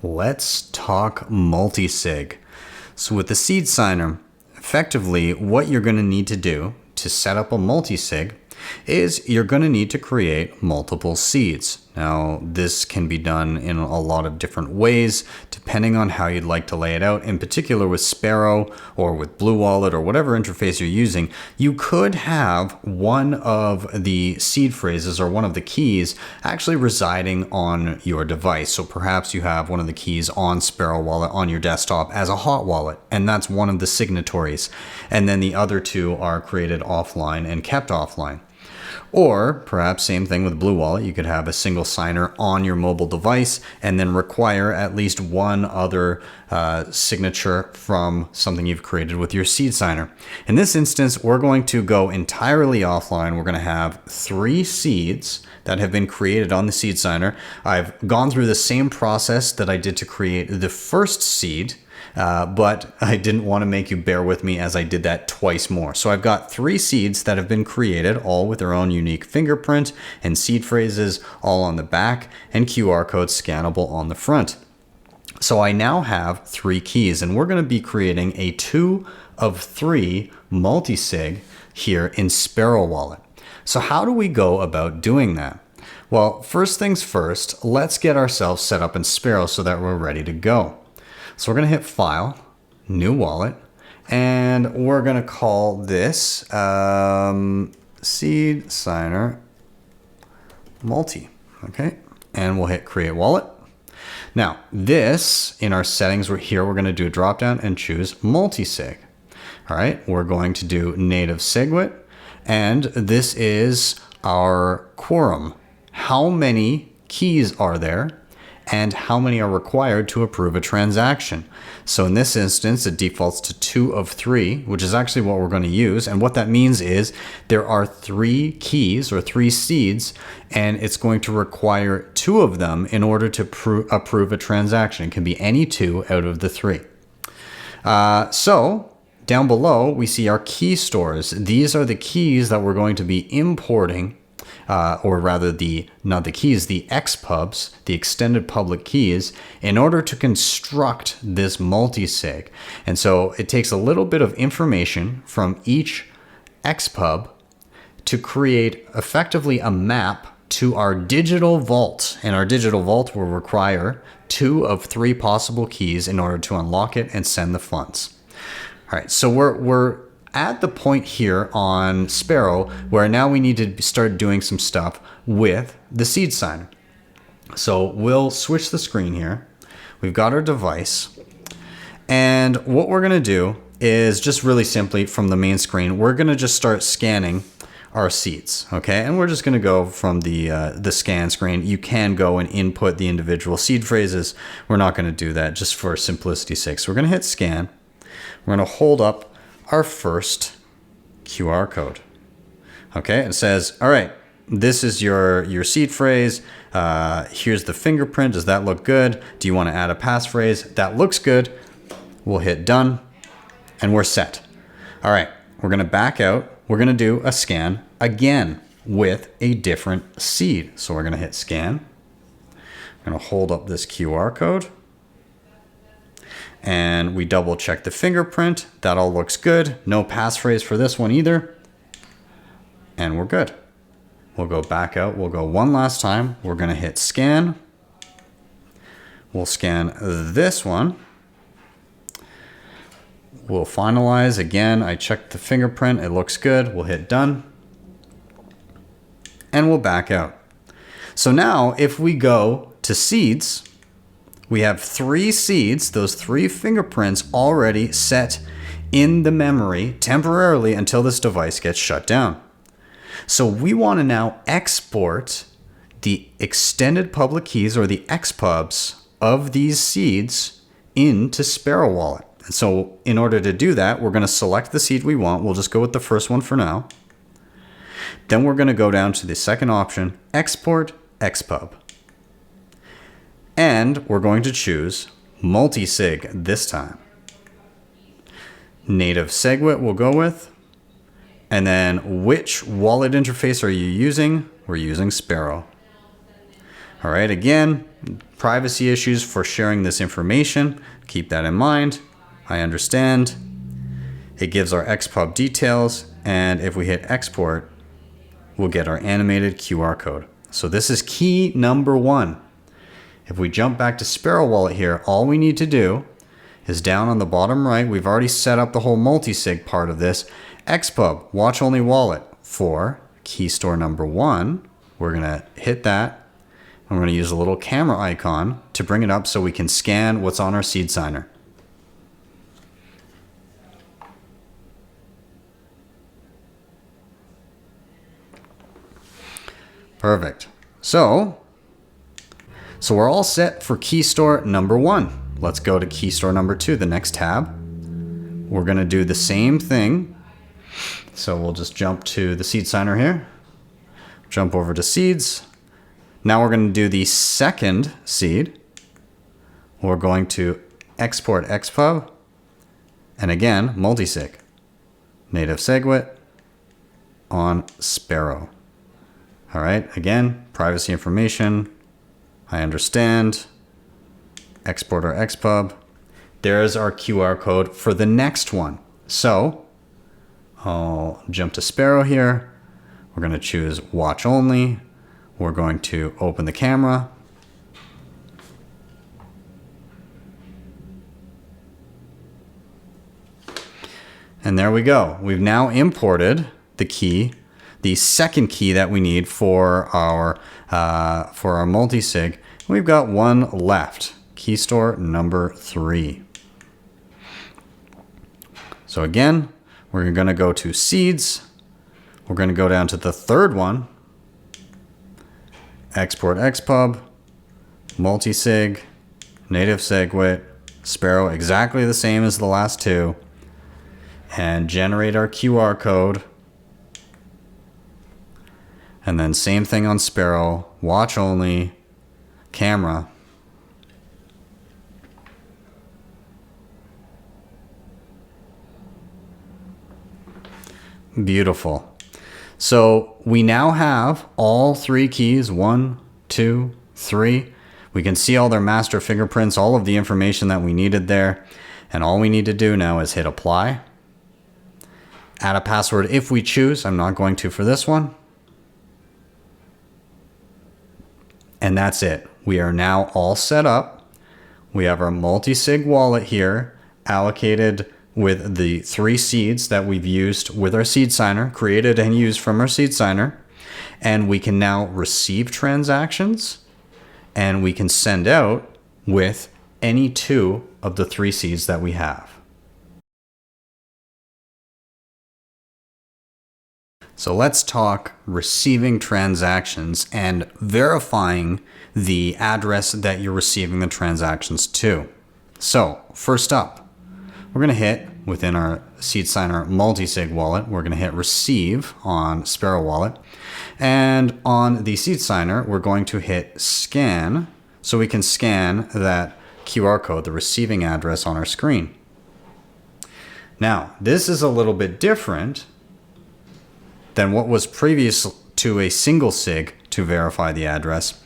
Let's talk multisig. So with the Seedsigner, effectively what you're going to need to do to set up a multisig is you're going to need to create multiple seeds. Now, this can be done in a lot of different ways, depending on how you'd like to lay it out. In particular with Sparrow or with Blue Wallet or whatever interface you're using, you could have one of the seed phrases or one of the keys actually residing on your device. So perhaps you have one of the keys on Sparrow Wallet on your desktop as a hot wallet, and that's one of the signatories. And then the other two are created offline and kept offline. Or perhaps same thing with Blue Wallet, you could have a single signer on your mobile device and then require at least one other signature from something you've created with your Seedsigner. In this instance, we're going to go entirely offline. We're going to have 3 seeds that have been created on the Seedsigner. I've gone through the same process that I did to create the first seed, but I didn't want to make you bear with me as I did that twice more. So I've got 3 seeds that have been created, all with their own unique fingerprint and seed phrases all on the back and QR code scannable on the front. So I now have 3 keys, and we're going to be creating a 2 of 3 multisig here in Sparrow Wallet. So how do we go about doing that? Well, first things first, let's get ourselves set up in Sparrow so that we're ready to go. So we're going to hit File, New Wallet, and we're going to call this Seedsigner Multi. Okay, and we'll hit Create Wallet. Now, this, in our settings, we're going to do a drop down and choose Multisig. All right, we're going to do Native SegWit, and this is our quorum. How many keys are there? And how many are required to approve a transaction. So in this instance, it defaults to 2 of 3, which is actually what we're going to use. And what that means is there are 3 keys or 3 seeds, and it's going to require 2 of them in order to approve a transaction. It can be any 2 out of the 3. So down below, we see our key stores. These are the keys that we're going to be importing, or rather not the keys, the XPubs, the extended public keys, in order to construct this multisig. And so it takes a little bit of information from each XPub to create effectively a map to our digital vault. And our digital vault will require 2 of 3 possible keys in order to unlock it and send the funds. All right, so we're at the point here on Sparrow where now we need to start doing some stuff with the Seedsigner. So we'll switch the screen here. We've got our device. And what we're going to do is just really simply from the main screen, we're going to just start scanning our seeds. Okay, and we're just going to go from the scan screen. You can go and input the individual seed phrases. We're not going to do that just for simplicity's sake. So we're going to hit scan. We're going to hold up our first QR code. Okay, it says, all right, this is your seed phrase. Here's the fingerprint. Does that look good? Do you want to add a passphrase? That looks good. We'll hit done and we're set. All right, we're going to back out. We're going to do a scan again with a different seed. So we're going to hit scan. I'm going to hold up this QR code. And we double check the fingerprint. That all looks good. No passphrase for this one either. and we're good. We'll go back out. We'll go one last time. We're going to hit scan. We'll scan this one. We'll finalize. Again, I checked the fingerprint. It looks good. We'll hit done. And we'll back out. So now if we go to seeds, we have 3 seeds, those 3 fingerprints already set in the memory temporarily until this device gets shut down. So we want to now export the extended public keys, or the XPubs, of these seeds into Sparrow Wallet. And so in order to do that, we're going to select the seed we want. We'll just go with the first one for now. Then we're going to go down to the second option, Export XPub. And we're going to choose Multisig this time. Native SegWit we'll go with. And then which wallet interface are you using? We're using Sparrow. All right, again, privacy issues for sharing this information. Keep that in mind. I understand. It gives our XPub details, and if we hit export, we'll get our animated QR code. So this is key number 1. If we jump back to Sparrow Wallet here, all we need to do is down on the bottom right, we've already set up the whole multisig part of this. XPub, watch only wallet for key store number 1. We're going to hit that. And we're going to use a little camera icon to bring it up so we can scan what's on our Seedsigner. Perfect. So we're all set for key store number 1. Let's go to key store number 2, the next tab. We're going to do the same thing. So we'll just jump to the Seedsigner here. Jump over to seeds. Now we're going to do the second seed. We're going to export XPub. And again, multisig. Native SegWit on Sparrow. All right, again, privacy information. I understand. Export our XPub. There's our QR code for the next one. So I'll jump to Sparrow here. We're going to choose watch only. We're going to open the camera. And there we go. We've now imported the key, the second key that we need for our multisig. We've got one left, key store number 3. So again, we're going to go to seeds. We're going to go down to the third one, export XPub, multisig, native SegWit, Sparrow, exactly the same as the last 2, and generate our QR code. And then same thing on Sparrow, watch only, camera. Beautiful. So we now have all 3 keys, 1, 2, 3. We can see all their master fingerprints, all of the information that we needed there. And all we need to do now is hit apply. Add a password if we choose. I'm not going to for this one. And that's it. We are now all set up. We have our multisig wallet here allocated with the 3 seeds that we've used with our Seedsigner, created and used from our Seedsigner. And we can now receive transactions, and we can send out with any 2 of the 3 seeds that we have. So let's talk receiving transactions and verifying the address that you're receiving the transactions to. So first up, we're going to hit within our Seedsigner multisig wallet, we're going to hit receive on Sparrow Wallet. And on the Seedsigner, we're going to hit scan so we can scan that QR code, the receiving address on our screen. Now, this is a little bit different than what was previous to a single SIG to verify the address.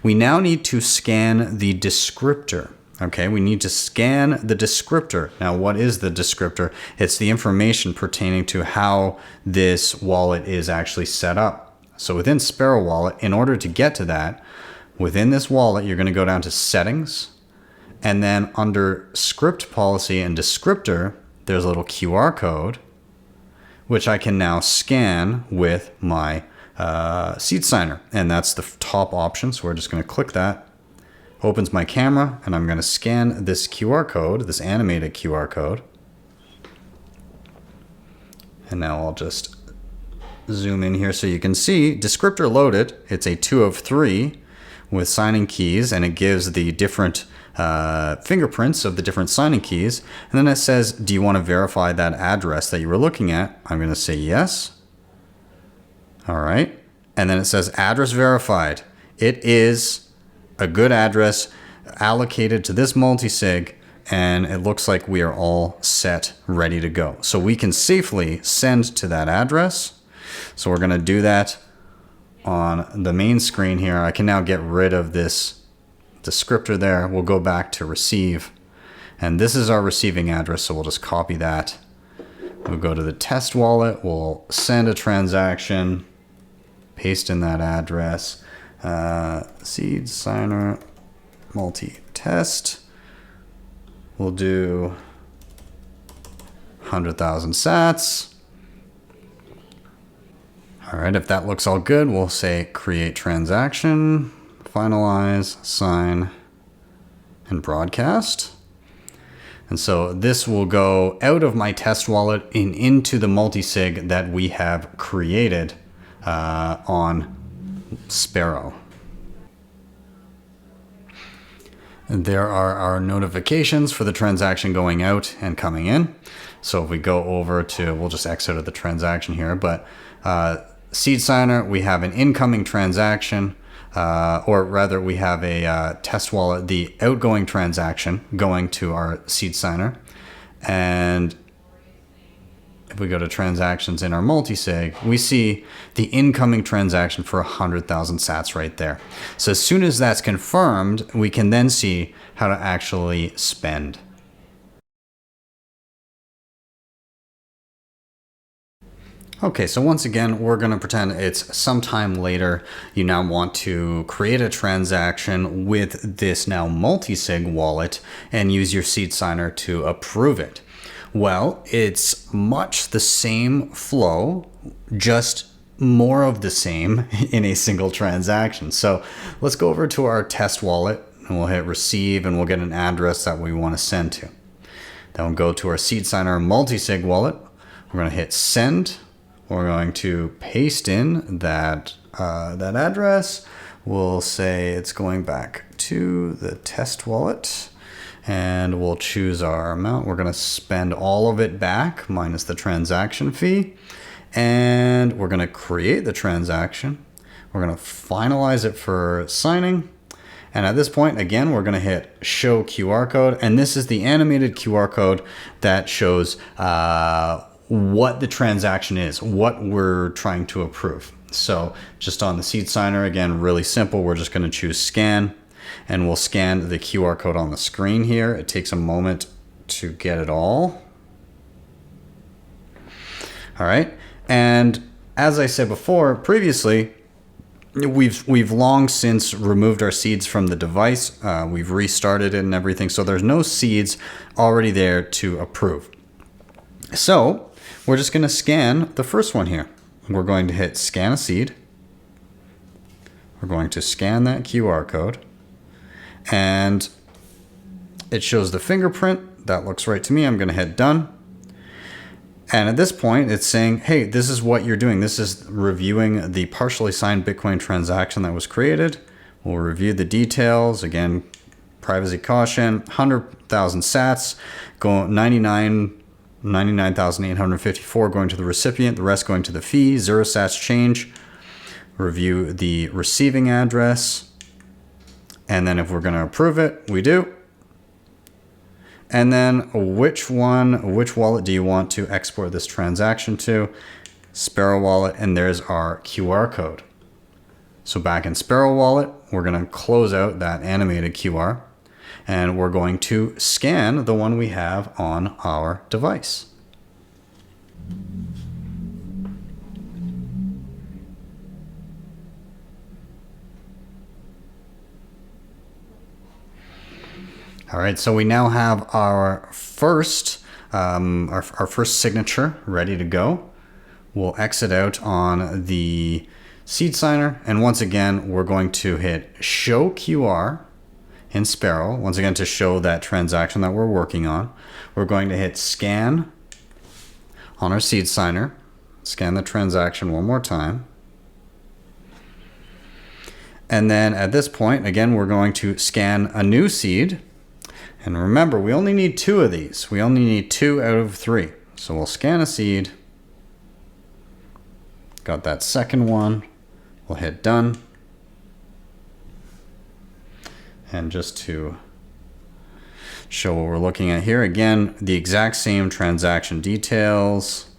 We now need to scan the descriptor. Okay, we need to scan the descriptor. Now, what is the descriptor? It's the information pertaining to how this wallet is actually set up. So within Sparrow Wallet, in order to get to that, within this wallet, you're going to go down to Settings, and then under Script Policy and Descriptor, there's a little QR code, which I can now scan with my Seedsigner, and that's the top option. So we're just going to click that. Opens my camera, and I'm going to scan this QR code, this animated QR code. And now I'll just zoom in here so you can see descriptor loaded. It's a 2 of 3 with signing keys, and it gives the different fingerprints of the different signing keys. And then it says, do you want to verify that address that you were looking at? I'm going to say yes. All right. And then it says address verified. It is a good address allocated to this multisig, and it looks like we are all set, ready to go. So we can safely send to that address. So we're going to do that on the main screen here. I can now get rid of this descriptor there. We'll go back to receive, and this is our receiving address, so we'll just copy that. We'll go to the test wallet, we'll send a transaction, paste in that address. Seedsigner multi-test. We'll do 100,000 sats. All right, if that looks all good, we'll say create transaction, finalize, sign, and broadcast. And so this will go out of my test wallet and into the multisig that we have created on Sparrow. And there are our notifications for the transaction going out and coming in. So if we go over to, we'll just exit out of the transaction here, but Seedsigner, we have an incoming transaction, or rather we have a test wallet, the outgoing transaction going to our Seedsigner. And if we go to transactions in our multisig, we see the incoming transaction for 100,000 sats right there. So as soon as that's confirmed, we can then see how to actually spend. Okay, so once again, we're going to pretend it's sometime later. You now want to create a transaction with this now multisig wallet and use your Seedsigner to approve it. Well, it's much the same flow, just more of the same in a single transaction. So let's go over to our test wallet, and we'll hit receive, and we'll get an address that we want to send to. Then we'll go to our Seedsigner multisig wallet. We're going to hit send. We're going to paste in that address. We'll say it's going back to the test wallet. And we'll choose our amount. We're going to spend all of it back minus the transaction fee. And we're going to create the transaction. We're going to finalize it for signing. And at this point, again, we're going to hit show QR code. And this is the animated QR code that shows what the transaction is, what we're trying to approve. So just on the Seedsigner, again, really simple. We're just going to choose scan. And we'll scan the QR code on the screen here. It takes a moment to get it all. All right. And as I said before, previously, we've long since removed our seeds from the device. We've restarted it and everything. So there's no seeds already there to approve. So we're just going to scan the first one here. We're going to hit scan a seed. We're going to scan that QR code. And it shows the fingerprint. That looks right to me. I'm going to hit done. And at this point, it's saying, hey, this is what you're doing. This is reviewing the partially signed Bitcoin transaction that was created. We'll review the details. Again, privacy caution, 100,000 sats, go 99,854 going to the recipient, the rest going to the fee, 0 sats change. Review the receiving address. And then if we're going to approve it, we do. And then which wallet do you want to export this transaction to? Sparrow Wallet, and there's our QR code. So back in Sparrow Wallet, we're going to close out that animated QR. and we're going to scan the one we have on our device. All right, so we now have our first signature ready to go. We'll exit out on the Seedsigner, and once again, we're going to hit Show QR in Sparrow, once again to show that transaction that we're working on. We're going to hit Scan on our Seedsigner, scan the transaction one more time. And then at this point, again, we're going to scan a new seed. And remember, we only need 2 of these. We only need 2 out of 3. So we'll scan a seed. Got that second one. We'll hit done. And just to show what we're looking at here, again, the exact same transaction details.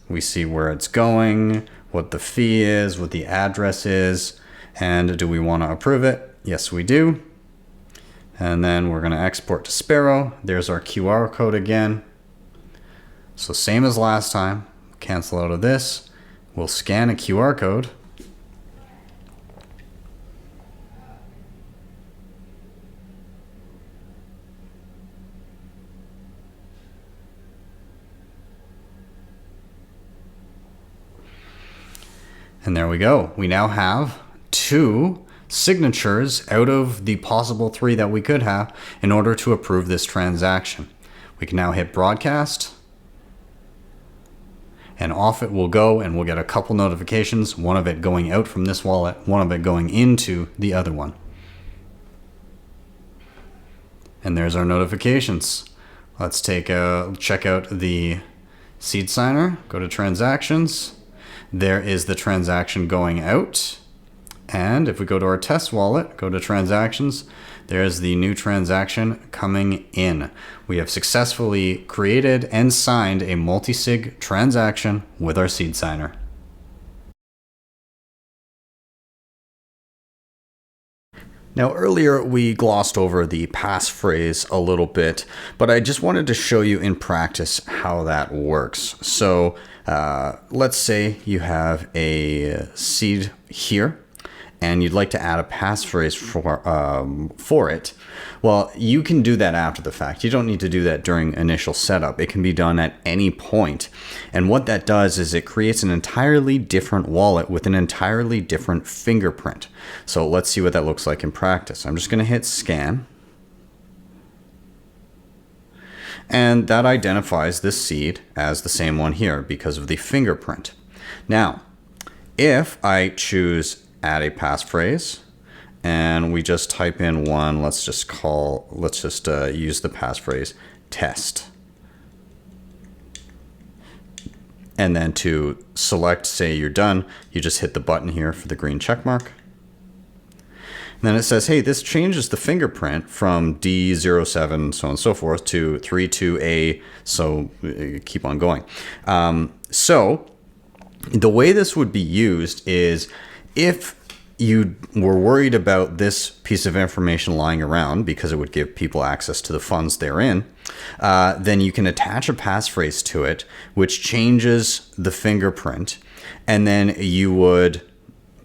We see where it's going, what the fee is, what the address is, and do we want to approve it? Yes, we do. And then we're going to export to Sparrow. There's our QR code again. So same as last time. Cancel out of this. We'll scan a QR code. And there we go. We now have 2 signatures out of the possible 3 that we could have in order to approve this transaction. We can now hit broadcast, and off it will go, and we'll get a couple notifications, one of it going out from this wallet, one of it going into the other one. And there's our notifications. Let's check out the Seedsigner, go to transactions. There is the transaction going out. And if we go to our test wallet, go to transactions, there's the new transaction coming in. We have successfully created and signed a multisig transaction with our Seedsigner. Now earlier we glossed over the passphrase a little bit, but I just wanted to show you in practice how that works. So let's say you have a seed here, and you'd like to add a passphrase for it. Well, you can do that after the fact. You don't need to do that during initial setup. It can be done at any point. And what that does is it creates an entirely different wallet with an entirely different fingerprint. So let's see what that looks like in practice. I'm just going to hit scan. And that identifies this seed as the same one here because of the fingerprint. Now, if I choose add a passphrase, and we just type in one, let's just use the passphrase test. And then to select, say you're done, you just hit the button here for the green check mark. And then it says, hey, this changes the fingerprint from D07, so on and so forth, to 32A, so keep on going. So the way this would be used is, if you were worried about this piece of information lying around because it would give people access to the funds therein, then you can attach a passphrase to it, which changes the fingerprint. And then you would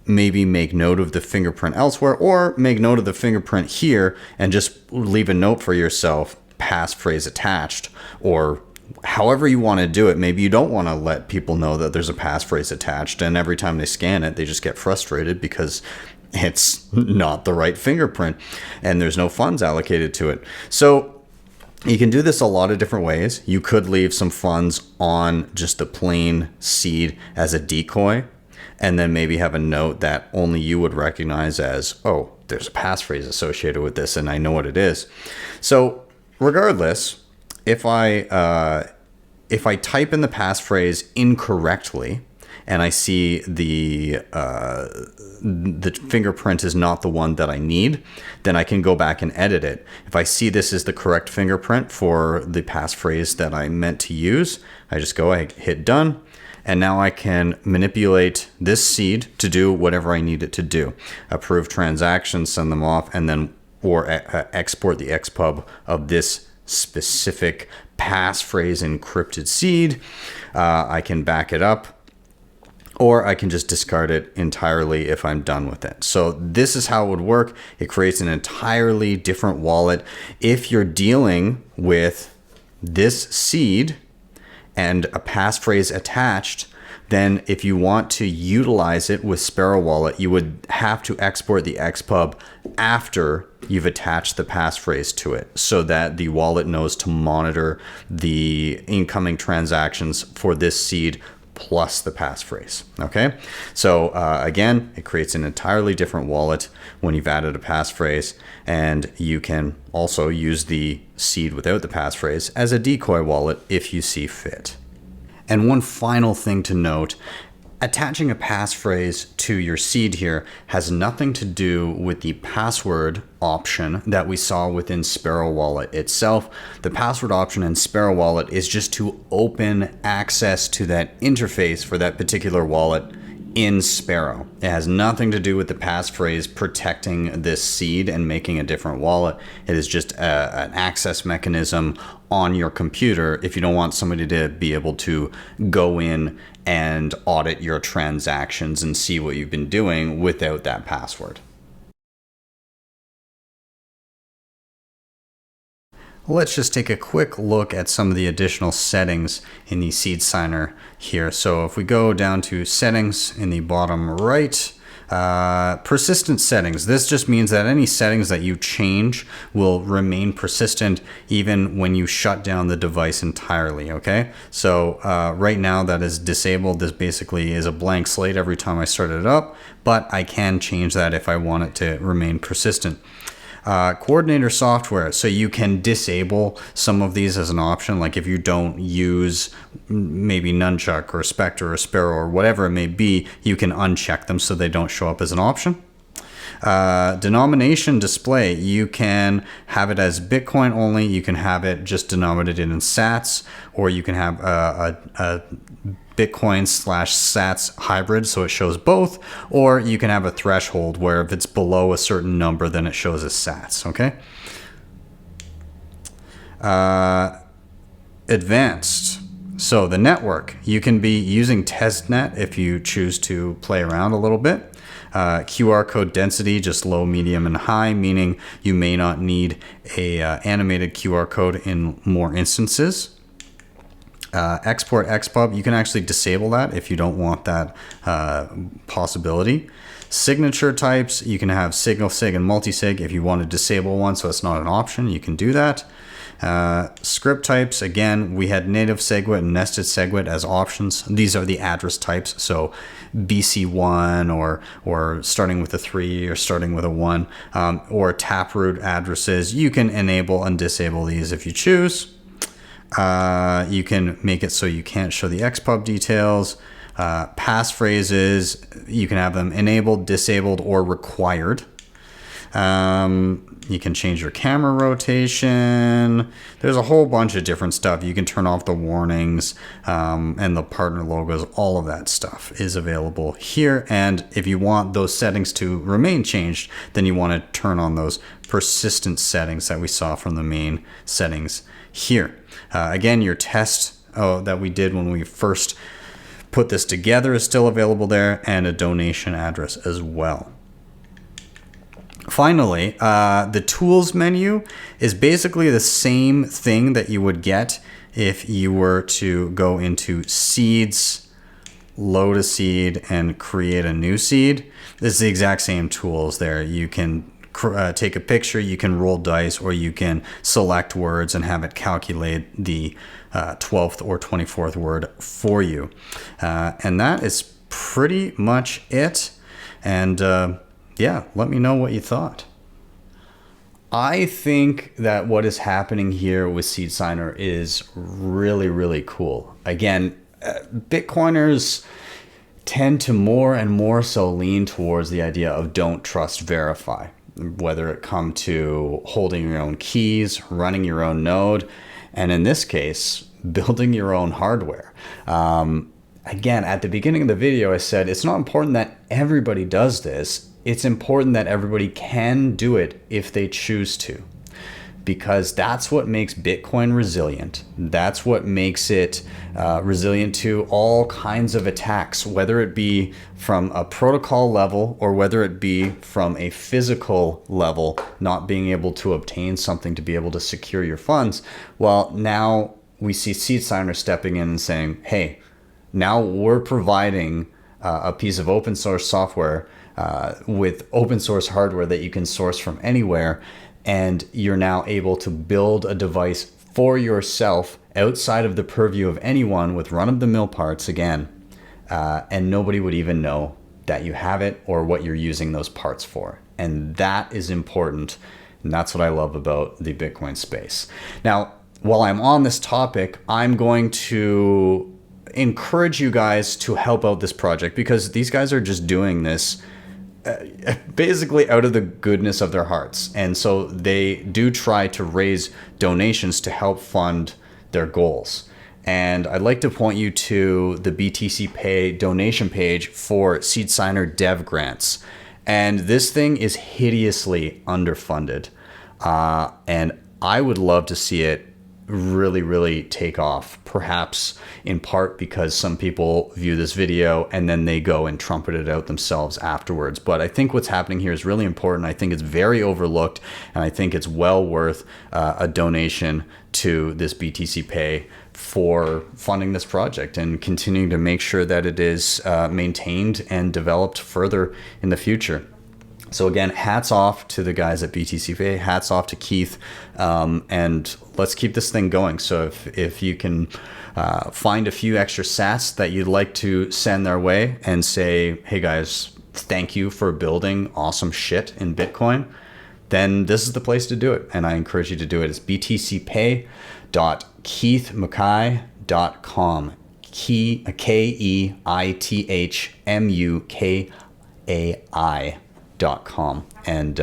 maybe make note of the fingerprint elsewhere, or make note of the fingerprint here and just leave a note for yourself, passphrase attached, or however you want to do it. Maybe you don't want to let people know that there's a passphrase attached, and every time they scan it, they just get frustrated because it's not the right fingerprint and there's no funds allocated to it. So you can do this a lot of different ways. You could leave some funds on just the plain seed as a decoy, and then maybe have a note that only you would recognize as, oh, there's a passphrase associated with this and I know what it is. So regardless, if I type in the passphrase incorrectly and I see the fingerprint is not the one that I need, then I can go back and edit it. If I see this is the correct fingerprint for the passphrase that I meant to use, I just go, I hit done, and now I can manipulate this seed to do whatever I need it to do. Approve transactions, send them off, and then or export the XPub of this specific passphrase encrypted seed. I can back it up, or I can just discard it entirely if I'm done with it. So this is how it would work. It creates an entirely different wallet. If you're dealing with this seed and a passphrase attached, then if you want to utilize it with Sparrow Wallet, you would have to export the XPub after you've attached the passphrase to it, so that the wallet knows to monitor the incoming transactions for this seed plus the passphrase. Okay, so again, it creates an entirely different wallet when you've added a passphrase, and you can also use the seed without the passphrase as a decoy wallet if you see fit. And one final thing to note, attaching a passphrase to your seed here has nothing to do with the password option that we saw within Sparrow Wallet itself. The password option in Sparrow Wallet is just to open access to that interface for that particular wallet in Sparrow. It has nothing to do with the passphrase protecting this seed and making a different wallet. It is just an access mechanism on your computer if you don't want somebody to be able to go in and audit your transactions and see what you've been doing without that password. Let's just take a quick look at some of the additional settings in the Seedsigner here. So if we go down to settings in the bottom right, persistent settings. This just means that any settings that you change will remain persistent even when you shut down the device entirely, okay? So right now that is disabled. This basically is a blank slate every time I start it up, but I can change that if I want it to remain persistent. Coordinator software, so you can disable some of these as an option, like if you don't use maybe Nunchuck or Spectre or Sparrow or whatever it may be, you can uncheck them so they don't show up as an option. Denomination display, you can have it as Bitcoin only, you can have it just denominated in sats, or you can have a Bitcoin/sats hybrid, so it shows both, or you can have a threshold where if it's below a certain number, then it shows as sats, okay? Advanced. So the network, you can be using testnet if you choose to play around a little bit. QR code density, just low, medium, and high, meaning you may not need a animated QR code in more instances. Export XPub, you can actually disable that if you don't want that possibility. Signature types, you can have single sig and multisig. If you want to disable one so it's not an option, you can do that. Script types, again, we had native SegWit and nested SegWit as options. These are the address types, so BC1 or starting with a 3 or starting with a 1, or taproot addresses. You can enable and disable these if you choose. You can make it so you can't show the XPub details. Passphrases, you can have them enabled, disabled, or required. You can change your camera rotation. There's a whole bunch of different stuff. You can turn off the warnings and the partner logos. All of that stuff is available here. And if you want those settings to remain changed, then you want to turn on those persistent settings that we saw from the main settings here. Again, your test that we did when we first put this together is still available there, and a donation address as well. Finally, the tools menu is basically the same thing that you would get if you were to go into seeds, load a seed, and create a new seed. It's the exact same tools there. You can take a picture, you can roll dice, or you can select words and have it calculate the 12th or 24th word for you. And that is pretty much it. And yeah, let me know what you thought. I think that what is happening here with Seedsigner is really, really cool. Again, Bitcoiners tend to more and more so lean towards the idea of don't trust, verify, whether it come to holding your own keys, running your own node, and in this case, building your own hardware. Again, at the beginning of the video, I said it's not important that everybody does this. it's important that everybody can do it if they choose to, because that's what makes Bitcoin resilient. That's what makes it resilient to all kinds of attacks, whether it be from a protocol level or whether it be from a physical level, not being able to obtain something to be able to secure your funds. Well, now we see Seedsigner stepping in and saying, hey, now we're providing a piece of open source software with open source hardware that you can source from anywhere. And you're now able to build a device for yourself outside of the purview of anyone with run-of-the-mill parts again. And nobody would even know that you have it or what you're using those parts for. And that is important. And that's what I love about the Bitcoin space. Now, while I'm on this topic, I'm going to encourage you guys to help out this project, because these guys are just doing this basically out of the goodness of their hearts. And so they do try to raise donations to help fund their goals. And I'd like to point you to the BTC Pay donation page for Seedsigner dev grants. And this thing is hideously underfunded. And I would love to see it really take off, perhaps in part because some people view this video and then they go and trumpet it out themselves afterwards. But I think what's happening here is really important. I think it's very overlooked, and I think it's well worth a donation to this BTC Pay for funding this project and continuing to make sure that it is maintained and developed further in the future. So again, hats off to the guys at BTC Pay, hats off to Keith, and let's keep this thing going. So if you can find a few extra sats that you'd like to send their way and say, hey guys, thank you for building awesome shit in Bitcoin, then this is the place to do it. And I encourage you to do it. It's btcpay.keithmukai.com. KEITHMUKAI.com. And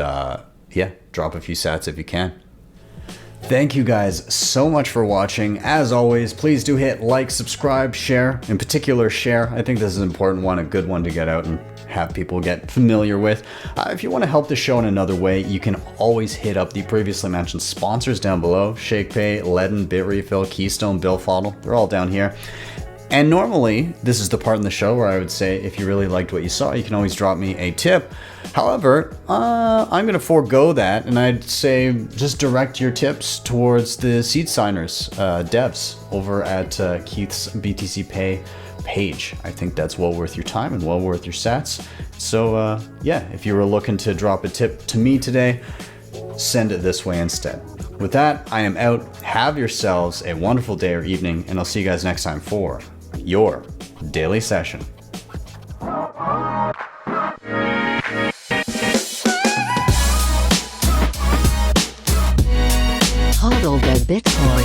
yeah, drop a few sats if you can. Thank you guys so much for watching. As always, please do hit like, subscribe, share. In particular, share. I think this is an important one, a good one to get out and have people get familiar with. If you want to help the show in another way, you can always hit up the previously mentioned sponsors down below. Shakepay, LEDN, Bitrefill, Keystone, BillFodl. They're all down here. And normally, this is the part in the show where I would say, if you really liked what you saw, you can always drop me a tip. However, I'm going to forego that, and I'd say just direct your tips towards the Seedsigners devs over at Keith's BTC Pay page. I think that's well worth your time and well worth your sats. So yeah, if you were looking to drop a tip to me today, send it this way instead. With that, I am out. Have yourselves a wonderful day or evening, and I'll see you guys next time for your daily session. Hodl the Bitcoin.